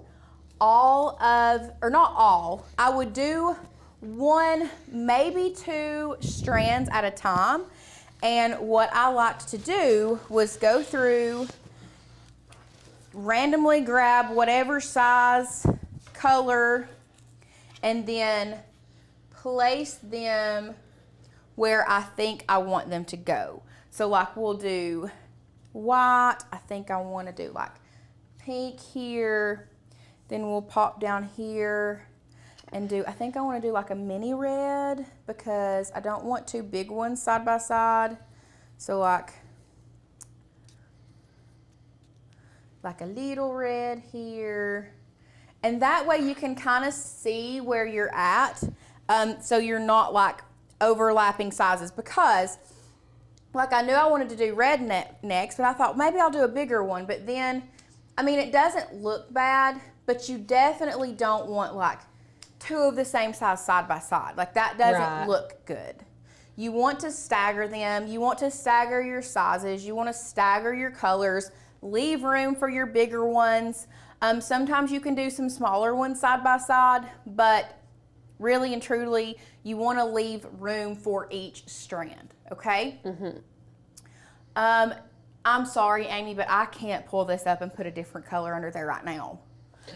all of, or not all, I would do one, maybe two strands at a time. And what I liked to do was go through, randomly grab whatever size, color, and then place them where I think I want them to go. So like we'll do white, I think I want to do like pink here, then we'll pop down here and do, I think I want to do like a mini red because I don't want two big ones side by side. So like a little red here. And that way you can kind of see where you're at. So you're not like overlapping sizes, because like I knew I wanted to do red next, but I thought maybe I'll do a bigger one. But then, I mean, it doesn't look bad, but you definitely don't want like two of the same size side by side. Like that doesn't look good. You want to stagger them. You want to stagger your sizes. You want to stagger your colors. Leave room for your bigger ones. Sometimes you can do some smaller ones side by side, but really and truly, you want to leave room for each strand, okay? I'm sorry, Amy, but I can't pull this up and put a different color under there right now.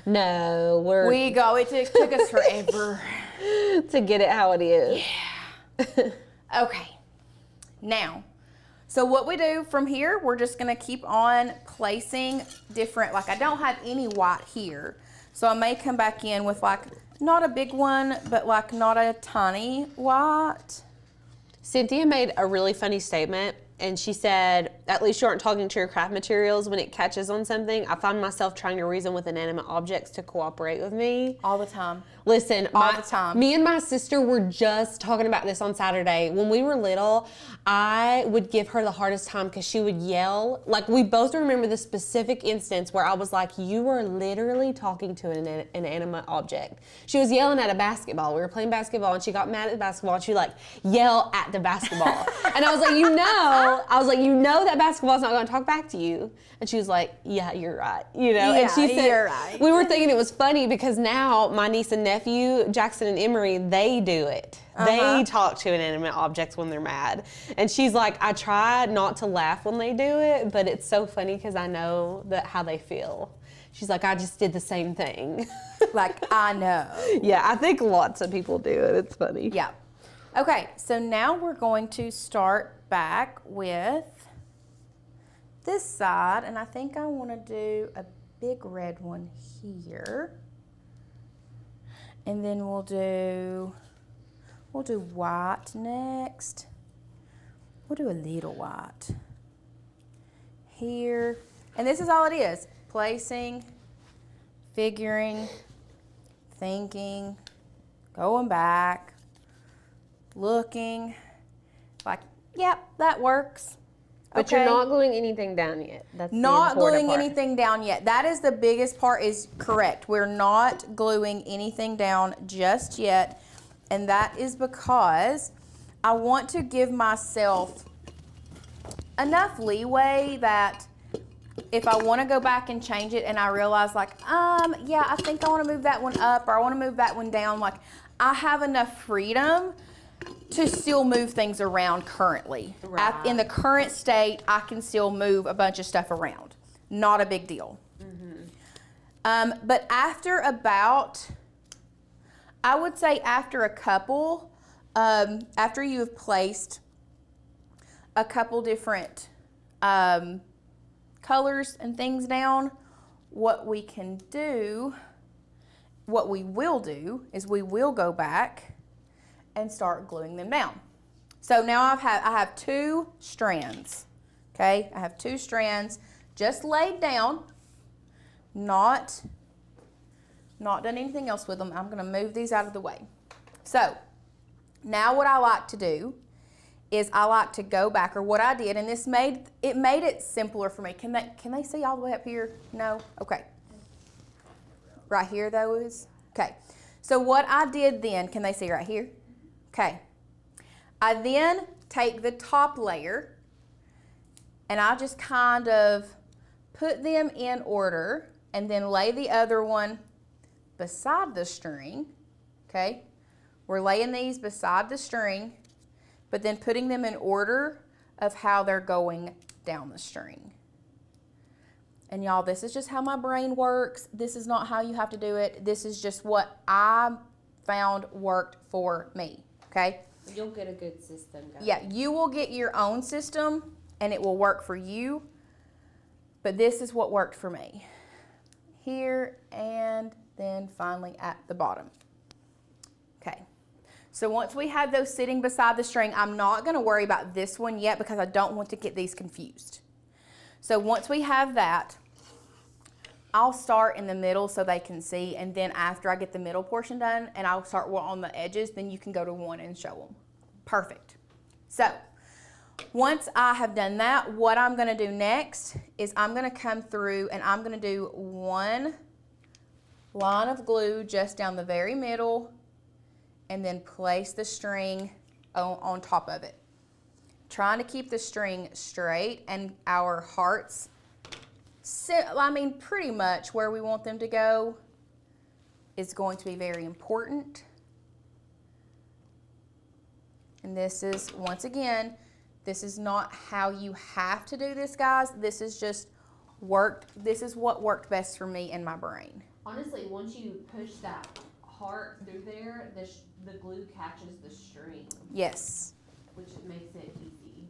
No, it took us forever to get it how it is. Yeah. Okay. Now, so what we do from here, we're just gonna keep on placing different, like I don't have any white here. So I may come back in with like, not a big one, but like not a tiny white. Cynthia made a really funny statement, and she said, at least you aren't talking to your craft materials when it catches on something. I find myself trying to reason with inanimate objects to cooperate with me. All the time. Listen, all the time. Me and my sister were just talking about this on Saturday. When we were little, I would give her the hardest time because she would yell. Like, we both remember the specific instance where I was like, you were literally talking to an inanimate object. She was yelling at a basketball. We were playing basketball, and she got mad at the basketball, and she like yell at the basketball. And I was like, you know that basketball's not going to talk back to you. And she was like, yeah, you're right. You know, yeah, and she said, you're right. We were thinking it was funny because now my niece and nephew, Jackson and Emery, they do it. They talk to inanimate objects when they're mad. And she's like, I try not to laugh when they do it, but it's so funny because I know how they feel. She's like, I just did the same thing. Like, I know. Yeah, I think lots of people do it. It's funny. Yeah. Okay, so now we're going to start back with this side, and I think I want to do a big red one here. And then we'll do white next. We'll do a little white here. And this is all it is. Placing, figuring, thinking, going back, looking, like, yep, that works. But okay. You're not gluing anything down yet. That's not gluing part. anything down yet. That is the biggest part, is correct. We're not gluing anything down just yet. And that is because I want to give myself enough leeway that if I want to go back and change it and I realize like, yeah, I think I want to move that one up or I want to move that one down, like I have enough freedom to still move things around currently. Right. In the current state, I can still move a bunch of stuff around. Not a big deal. But after about, I would say after a couple, after you have placed a couple different colors and things down, what we will do is we will go back and start gluing them down. So now I have 2 strands, okay? I have 2 strands just laid down, not done anything else with them. I'm gonna move these out of the way. So now what I like to do is I like to go back, or what I did, and this made it simpler for me. Can they see all the way up here? No? Okay. Right here though is? Okay. So what I did then, can they see right here? Okay. I then take the top layer and I just kind of put them in order and then lay the other one beside the string. Okay. We're laying these beside the string, but then putting them in order of how they're going down the string. And y'all, this is just how my brain works. This is not how you have to do it. This is just what I found worked for me, okay? You'll get a good system going. Yeah, you will get your own system and it will work for you, but this is what worked for me. Here and then finally at the bottom. Okay. So once we have those sitting beside the string, I'm not going to worry about this one yet because I don't want to get these confused. So once we have that, I'll start in the middle so they can see, and then after I get the middle portion done and I'll start on the edges, then you can go to 1 and show them. Perfect. So once I have done that, what I'm going to do next is I'm going to come through and I'm going to do 1 line of glue just down the very middle and then place the string on top of it. Trying to keep the string straight and our hearts, pretty much where we want them to go is going to be very important. And this is, once again, this is not how you have to do this, guys. This is just this is what worked best for me in my brain. Honestly, once you push that heart through there, the glue catches the string. Yes. Which makes it easy.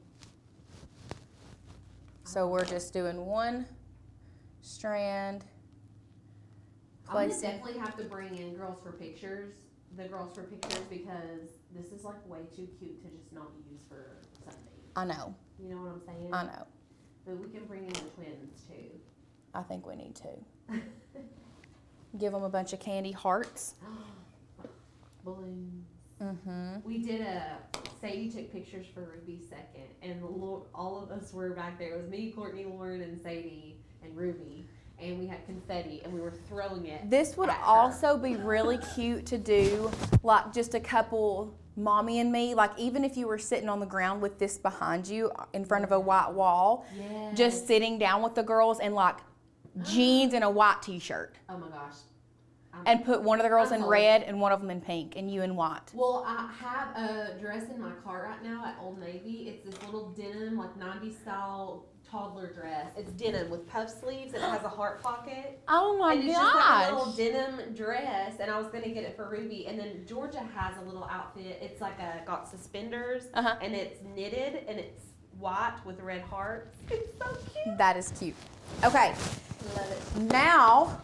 So we're just doing 1 strand. I'm gonna definitely have to bring in Girls for Pictures, because this is like way too cute to just not use for something. I know. You know what I'm saying? I know. But we can bring in the twins too. I think we need to. Give them a bunch of candy hearts. Balloons. Mm-hmm. We did Sadie took pictures for Ruby's second, and all of us were back there. It was me, Courtney, Lauren, and Sadie, and Ruby, and we had confetti, and we were throwing it. This would also be really cute to do, like just a couple, mommy and me, like even if you were sitting on the ground with this behind you in front of a white wall, yes. Just sitting down with the girls and like jeans and a white t-shirt. Oh my gosh. And put one of the girls in red and one of them in pink and you in white. Well, I have a dress in my car right now at Old Navy. It's this little denim, like 90s style toddler dress. It's denim with puff sleeves and it has a heart pocket. Oh my gosh. And it's just like a little denim dress, and I was going to get it for Ruby. And then Georgia has a little outfit. It's like got suspenders and it's knitted and it's white with red hearts. It's so cute. That is cute. Okay. Love it. Now,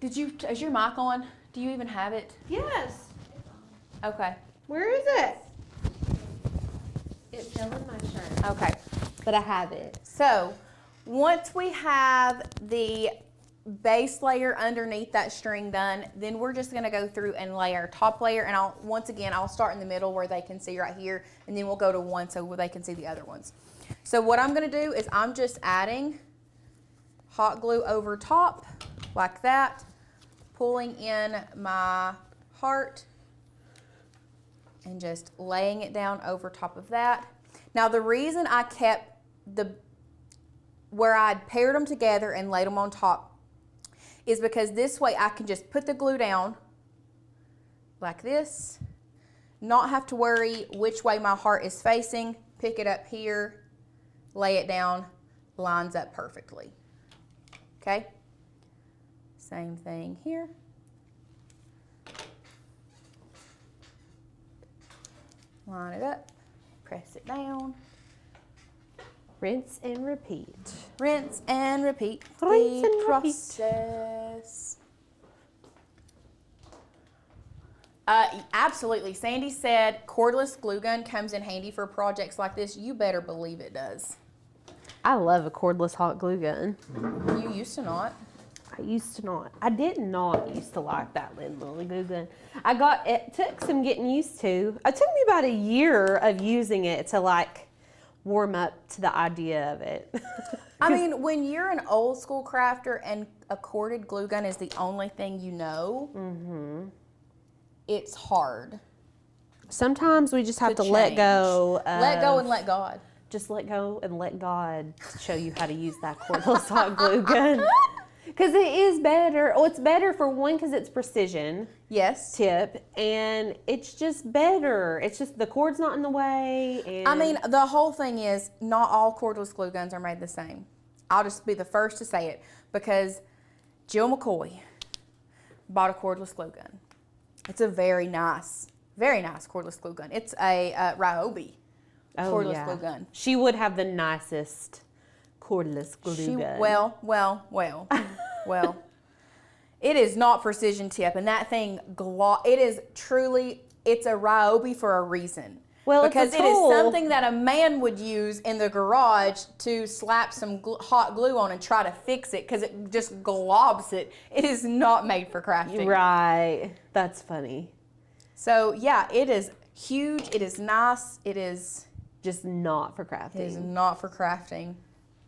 is your mic on? Do you even have it? Yes. Okay. Where is it? It fell in my shirt. Okay. But I have it. So, once we have the base layer underneath that string done, then we're just going to go through and lay our top layer, and I'll start in the middle where they can see right here, and then we'll go to one so they can see the other ones. So what I'm going to do is I'm just adding hot glue over top like that, pulling in my heart and just laying it down over top of that. Now the reason I kept where I'd paired them together and laid them on top is because this way I can just put the glue down like this, not have to worry which way my heart is facing, pick it up here, lay it down, lines up perfectly. Okay? Same thing here. Line it up, press it down. Rinse and repeat. Rinse and repeat Rinse the and repeat. process. Absolutely. Sandy said cordless glue gun comes in handy for projects like this. You better believe it does. I love a cordless hot glue gun. You used to not. I used to not. I did not used to like that little glue gun. It took some getting used to. It took me about a year of using it to like warm up to the idea of it. I mean, when you're an old school crafter and a corded glue gun is the only thing you know, it's hard. Sometimes we just have to change. let go. Let go and let God. Just let go and let God show you how to use that cordless hot glue gun. Because it is better. Oh, it's better for one because it's precision. Yes. Tip. And it's just better. It's just the cord's not in the way. And I mean, the whole thing is not all cordless glue guns are made the same. I'll just be the first to say it because Jill McCoy bought a cordless glue gun. It's a very nice cordless glue gun. It's a Ryobi cordless glue gun. She would have the nicest cordless glue gun. Well. It is not precision tip, and that thing, it's a Ryobi for a reason. Well, because it is something that a man would use in the garage to slap some hot glue on and try to fix it because it just globs it. It is not made for crafting. Right. That's funny. So, yeah, it is huge. It is nice. It is just not for crafting. It is not for crafting.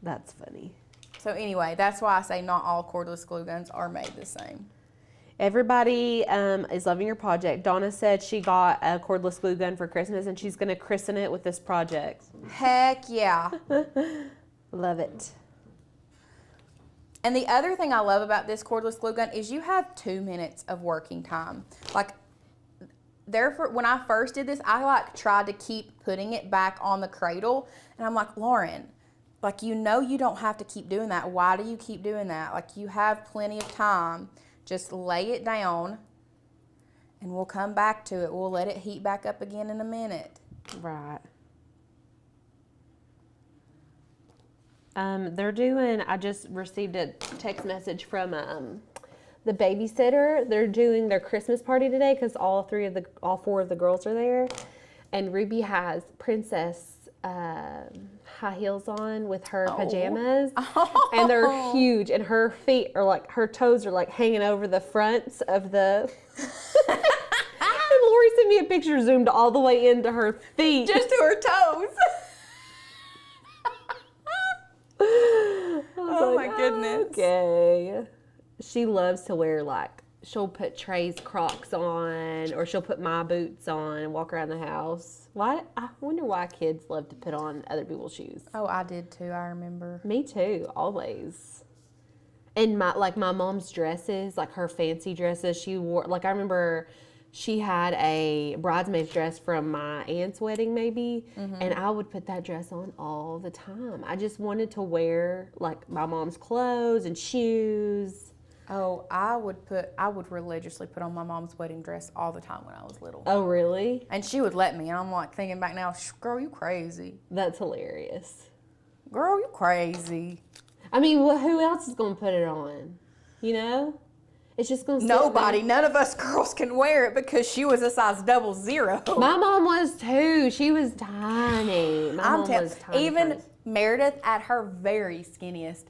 That's funny. So anyway, that's why I say not all cordless glue guns are made the same. Everybody is loving your project. Donna said she got a cordless glue gun for Christmas and she's going to christen it with this project. Heck yeah. Love it. And the other thing I love about this cordless glue gun is you have 2 minutes of working time. Like, therefore, when I first did this, I tried to keep putting it back on the cradle. And I'm like, Lauren, you don't have to keep doing that. Why do you keep doing that? Like, you have plenty of time. Just lay it down and we'll come back to it. We'll let it heat back up again in a minute. Right. I just received a text message from the babysitter. They're doing their Christmas party today because all 4 of the girls are there. And Ruby has princess high heels on with her pajamas, and they're huge, and her feet are her toes are hanging over the fronts of the. And Lori sent me a picture zoomed all the way into her feet, just to her toes. Oh my goodness. Okay. She loves to wear she'll put Trey's Crocs on, or she'll put my boots on and walk around the house. Why? I wonder why kids love to put on other people's shoes. Oh, I did too. I remember. Me too, always. And my mom's dresses, her fancy dresses, she wore. I remember she had a bridesmaid's dress from my aunt's wedding, maybe, and I would put that dress on all the time. I just wanted to wear my mom's clothes and shoes. Oh, I would religiously put on my mom's wedding dress all the time when I was little. Oh, really? And she would let me. And I'm like thinking back now, girl, you crazy. That's hilarious. Girl, you crazy. I mean, who else is going to put it on? You know? It's just going to Nobody. None of us girls can wear it because she was a size 00. My mom was too. She was tiny. My mom was tiny. Even Meredith at her very skinniest,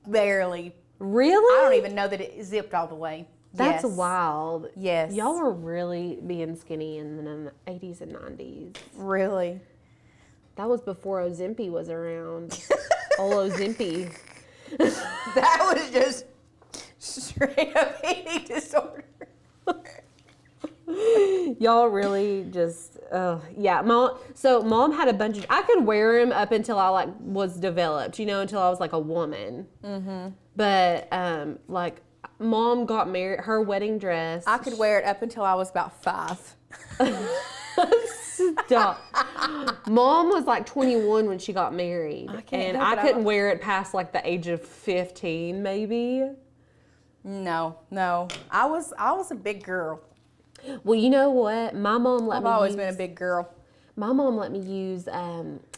barely. Really? I don't even know that it zipped all the way. That's Yes. wild. Yes. Y'all were really being skinny in the 80s and 90s. Really? That was before Ozempic was around. Old Ozempic. That was just straight up eating disorder. Y'all really just, yeah. Mom had a bunch of, I could wear them up until I like was developed, you know, until I was like a woman. Mm-hmm. But like Mom got married, her wedding dress. I could wear it up until I was about 5. Stop. Mom was like 21 when she got married. I couldn't wear it past like the age of 15 maybe. No. I was a big girl. Well, you know what? My mom let me I've always been a big girl. My mom let me use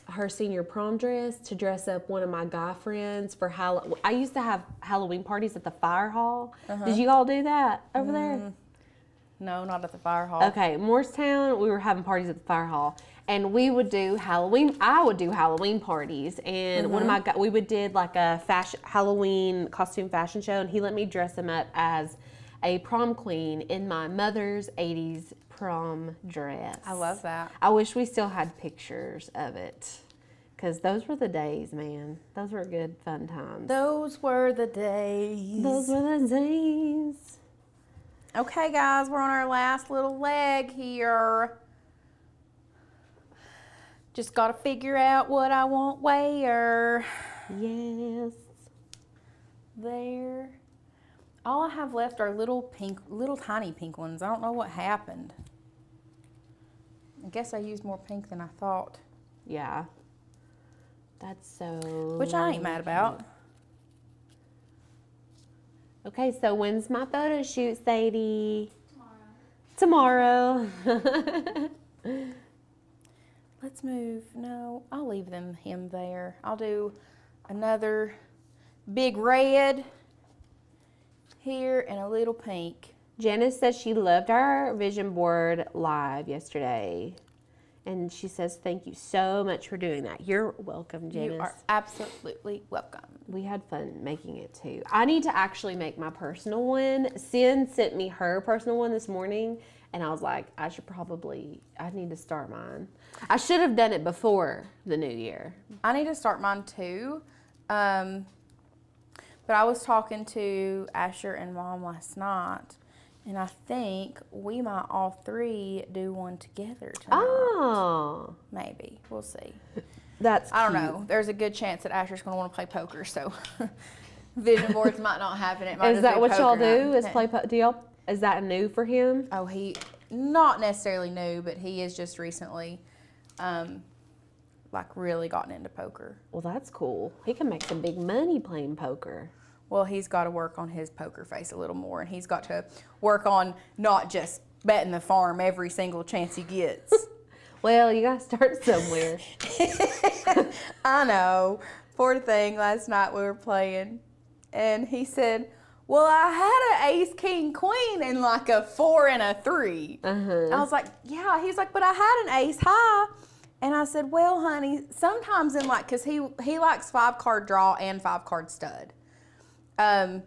her senior prom dress to dress up one of my guy friends for Halloween. I used to have Halloween parties at the fire hall. Did you all do that over there? No, not at the fire hall. Okay, Morristown, we were having parties at the fire hall, and we would do Halloween. I would do Halloween parties, and one of my we did like a Halloween costume fashion show, and he let me dress him up as a prom queen in my mother's 80s prom dress. I love that. I wish we still had pictures of it, because those were the days, man. Those were good, fun times. Those were the days. Those were the days. Okay, guys, we're on our last little leg here. Just got to figure out what I want where. Yes. There. All I have left are little tiny pink ones. I don't know what happened. I guess I used more pink than I thought. Yeah. That's so... Which I ain't mad about. Okay, so when's my photo shoot, Sadie? Tomorrow. Let's move. No, I'll leave him there. I'll do another big red here and a little pink. Janice says she loved our vision board live yesterday. And she says, thank you so much for doing that. You're welcome, Janice. You are absolutely welcome. We had fun making it too. I need to actually make my personal one. Sin sent me her personal one this morning, and I was like, I need to start mine. I should have done it before the new year. I need to start mine too. But I was talking to Asher and Mom last night, and I think we might all three do one together tonight. Oh. Maybe. We'll see. That's I don't cute. know. There's a good chance that Asher's going to want to play poker, so vision boards might not happen. It might Is just that be what y'all poker do? night. Is play poker? Is that new for him? Oh, he not necessarily new, but he has just recently, really gotten into poker. Well, that's cool. He can make some big money playing poker. Well, he's got to work on his poker face a little more, and he's got to work on not just betting the farm every single chance he gets. Well, you gotta start somewhere. I know. Poor thing, last night we were playing, and he said, well, I had an ace, king, queen, and like a 4 and a 3. I was like, yeah. He's like, but I had an ace high. And I said, well, honey, sometimes because he likes 5-card draw and 5-card stud. And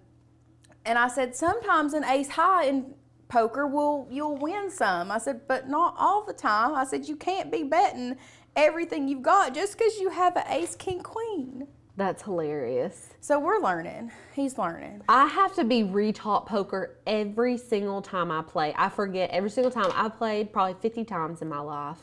I said, sometimes an ace high in poker you'll win some. I said, but not all the time. I said, you can't be betting everything you've got just because you have an ace, king, queen. That's hilarious. So we're learning. He's learning. I have to be retaught poker every single time I play. I forget every single time. I played probably 50 times in my life.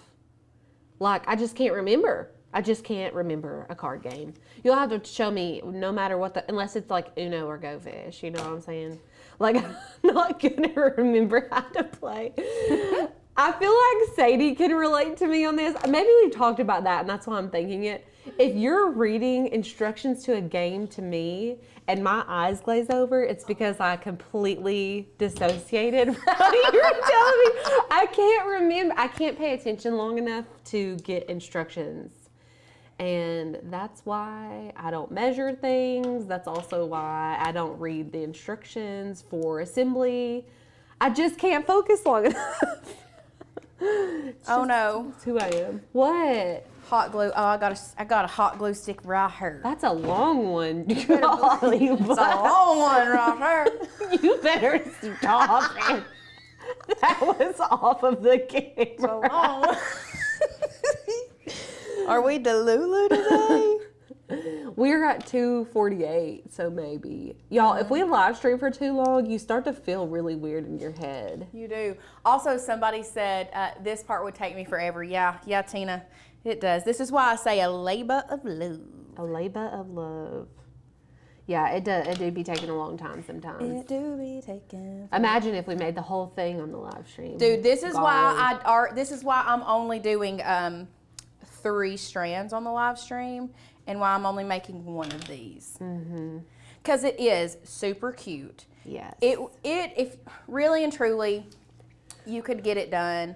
Like, I just can't remember. I just can't remember a card game. You'll have to show me no matter what unless it's like Uno or Go Fish, you know what I'm saying? Like, I'm not gonna remember how to play. I feel like Sadie can relate to me on this. Maybe we've talked about that, and that's why I'm thinking it. If you're reading instructions to a game to me and my eyes glaze over, it's because I completely dissociated from what you were telling me. I can't remember. I can't pay attention long enough to get instructions. And that's why I don't measure things. That's also why I don't read the instructions for assembly. I just can't focus long enough. Oh no. That's who I am. What? Hot glue. Oh, I got a hot glue stick right here. That's a long one. It's a long one right here. You better stop it. That was off of the camera. It's a long one. Are we Delulu today? We're at 2:48, so maybe. Y'all, if we live stream for too long, you start to feel really weird in your head. You do. Also, somebody said this part would take me forever. Yeah, Tina, it does. This is why I say a labor of love. A labor of love. Yeah, it does. It do be taking a long time sometimes. It do be taking. Imagine if we made the whole thing on the live stream. Dude, this is why I'm only doing 3 strands on the live stream, and why I'm only making 1 of these. Because it is super cute. Yes. If really and truly, you could get it done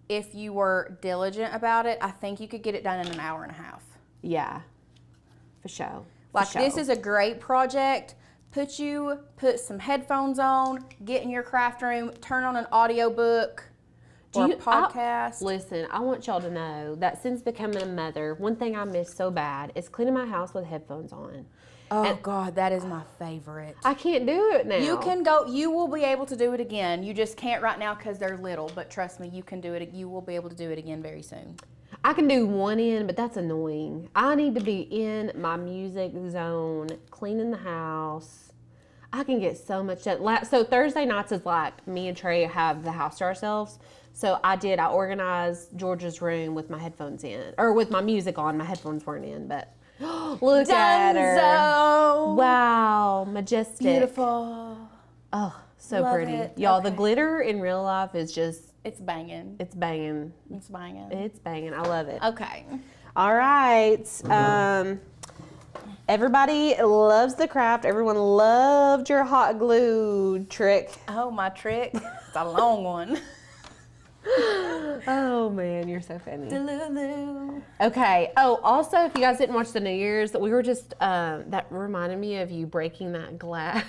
if you were diligent about it. I think you could get it done in an hour and a half. Yeah, for sure. This is a great project. Put some headphones on, get in your craft room, turn on an audiobook or a podcast. Listen, I want y'all to know that since becoming a mother, one thing I miss so bad is cleaning my house with headphones on. Oh, God, that is my favorite. I can't do it now. You will be able to do it again. You just can't right now because they're little, but trust me, you can do it. You will be able to do it again very soon. I can do one end, but that's annoying. I need to be in my music zone, cleaning the house. I can get so much done. So Thursday nights is like me and Trey have the house to ourselves. So I organized Georgia's room with my headphones in, or with my music on. My headphones weren't in, but look at her. Wow, majestic. Beautiful. Oh, so Love pretty. it. Y'all, Okay. the glitter in real life is just... It's banging. It's banging. It's banging. It's banging. I love it. Okay. All right. Everybody loves the craft. Everyone loved your hot glue trick. Oh, my trick. It's a long one. Oh, man. You're so funny. Delulu. Okay. Oh, also, if you guys didn't watch the New Year's, we were just... that reminded me of you breaking that glass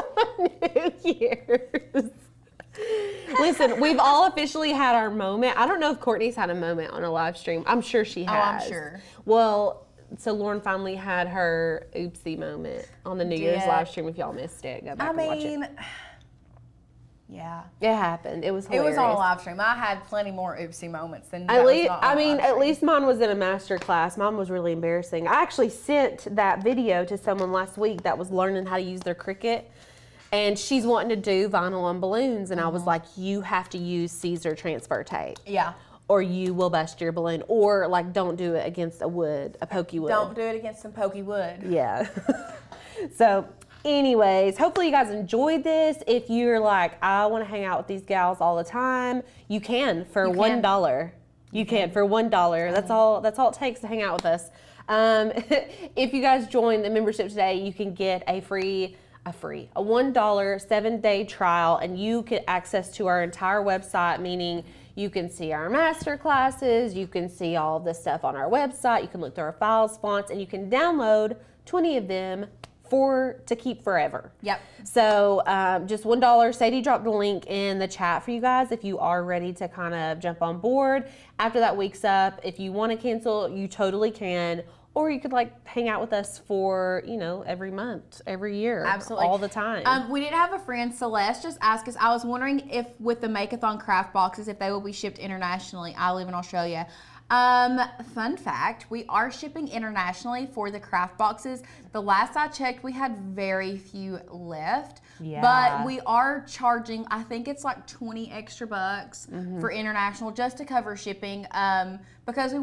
on New Year's. Listen, we've all officially had our moment. I don't know if Courtney's had a moment on a live stream. I'm sure she has. Oh, I'm sure. Well, so Lauren finally had her oopsie moment on the New Year's live stream. If y'all missed it, go back and watch it. Yeah. It happened. It was hilarious. It was on a live stream. I had plenty more oopsie moments than at least mine was in a master class. Mine was really embarrassing. I actually sent that video to someone last week that was learning how to use their Cricut. And she's wanting to do vinyl on balloons. And I was like, you have to use Caesar transfer tape. Yeah. Or you will bust your balloon. Or like, don't do it against a pokey wood. Don't do it against some pokey wood. Yeah. So anyways, hopefully you guys enjoyed this. If you're like, I want to hang out with these gals all the time, you can for $1. You can for $1. That's all it takes to hang out with us. If you guys join the membership today, you can get a $1 7-day trial, and you get access to our entire website, meaning you can see our master classes, you can see all of the stuff on our website, you can look through our files, fonts, and you can download 20 of them to keep forever. Yep. So just $1. Sadie dropped the link in the chat for you guys if you are ready to kind of jump on board. After that week's up, if you want to cancel, you totally can. Or you could like hang out with us for, every month, every year. Absolutely. All the time. We did have a friend, Celeste, just ask us, I was wondering if with the Make-a-thon craft boxes, if they will be shipped internationally. I live in Australia. Fun fact, we are shipping internationally for the craft boxes. The last I checked, we had very few left. Yeah. But we are charging, I think it's like 20 extra bucks for international just to cover shipping. Because we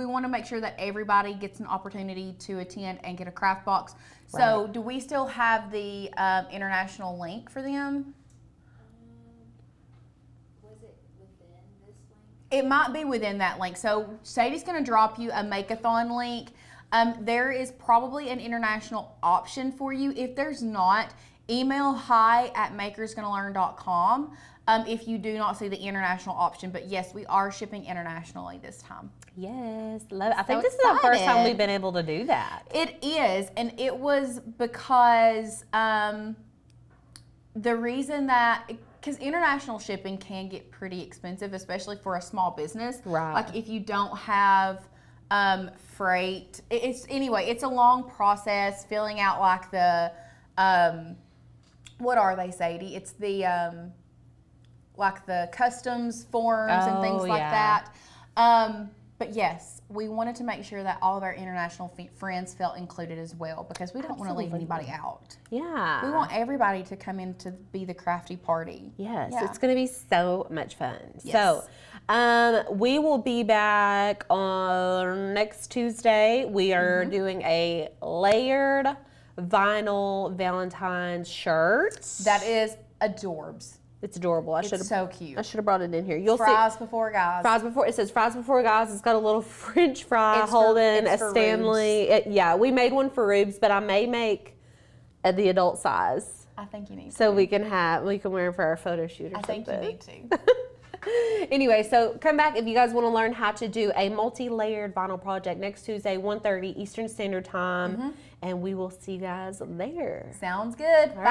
want to make sure that everybody gets an opportunity to attend and get a craft box. So do we still have the international link for them? It might be within that link. So Sadie's going to drop you a Make-a-thon link. There is probably an international option for you. If there's not, email hi@makersgonnalearn.com if you do not see the international option. But yes, we are shipping internationally this time. Yes, love it. I think this is the first time we've been able to do that. It is, and it was because the reason that, because international shipping can get pretty expensive, especially for a small business. Right. Like if you don't have freight, it's a long process filling out like the, what are they, Sadie? It's the, like the customs forms and things like that. But yes, we wanted to make sure that all of our international friends felt included as well, because we don't want to leave anybody out. Yeah. We want everybody to come in to be the crafty party. Yes, Yeah. it's going to be so much fun. Yes. So, we will be back on next Tuesday. We are doing a layered vinyl Valentine's shirt. That is adorbs. It's adorable. It's so cute. I should have brought it in here. You'll Fries see. before guys. It says fries before guys. It's got a little French fry holding a Stanley. Yeah, we made one for Rubes, but I may make the adult size. I think you need to. So we can wear them for our photo shoot or something. I think you need to. Anyway, so come back if you guys want to learn how to do a multi-layered vinyl project next Tuesday, 1:30 Eastern Standard Time, and we will see you guys there. Sounds good. All right.